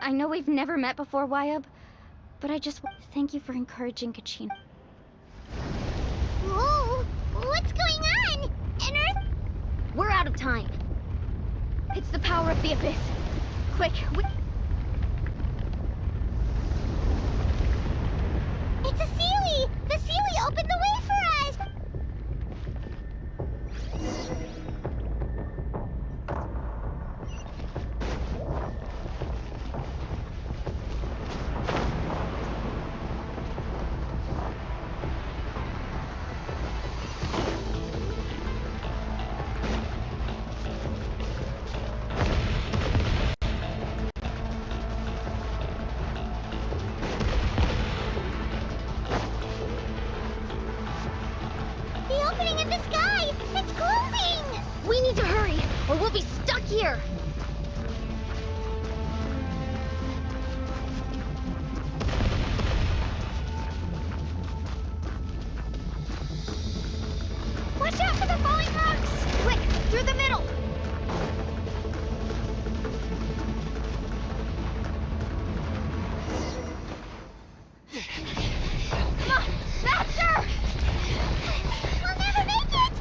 I know we've never met before, Wyabb, but I just want to thank you for encouraging Kachin. Whoa! What's going on? An Earth? We're out of time. It's the power of the Abyss. Quick, It's a Sealy! The Sealy opened the way for us! The opening in the sky! It's closing! we need to hurry, or we'll be stuck here. Watch out for the falling rocks! Quick, through the middle! Come on, faster! We'll never make it!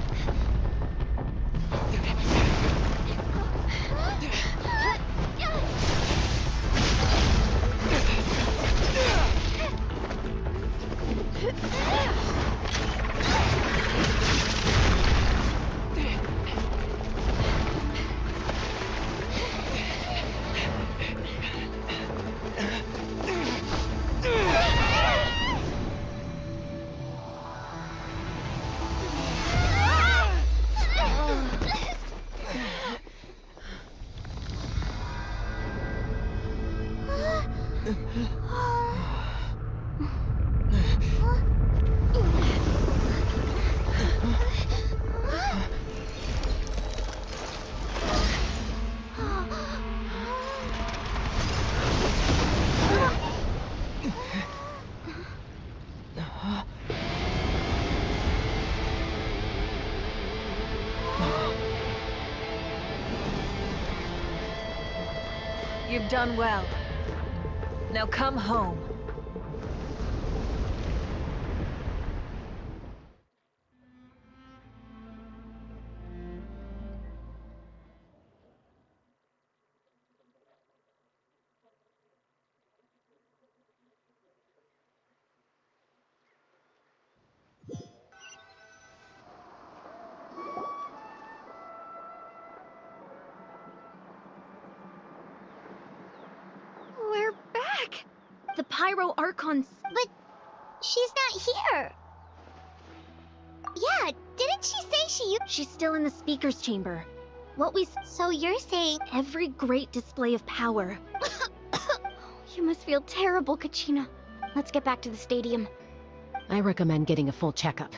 done well. Now come home. We're back! The Pyro Archon's... But she's not here. Yeah, didn't she say she... She's still in the speaker's chamber. What we... So you're saying... Every great display of power. You must feel terrible, Kachina. Let's get back to the stadium. I recommend getting a full checkup.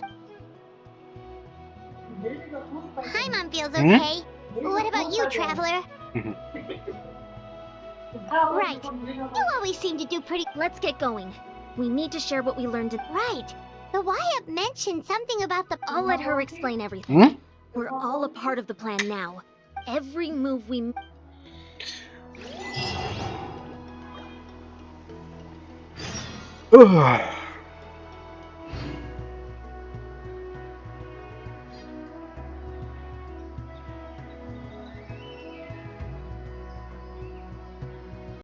Paimon feels okay. What about you, Traveler? Right. You always seem to do pretty... Let's get going. We need to share what we learned. Right. The Wyatt mentioned something about the... I'll let her explain everything. We're all a part of the plan now. Every move we... Ugh.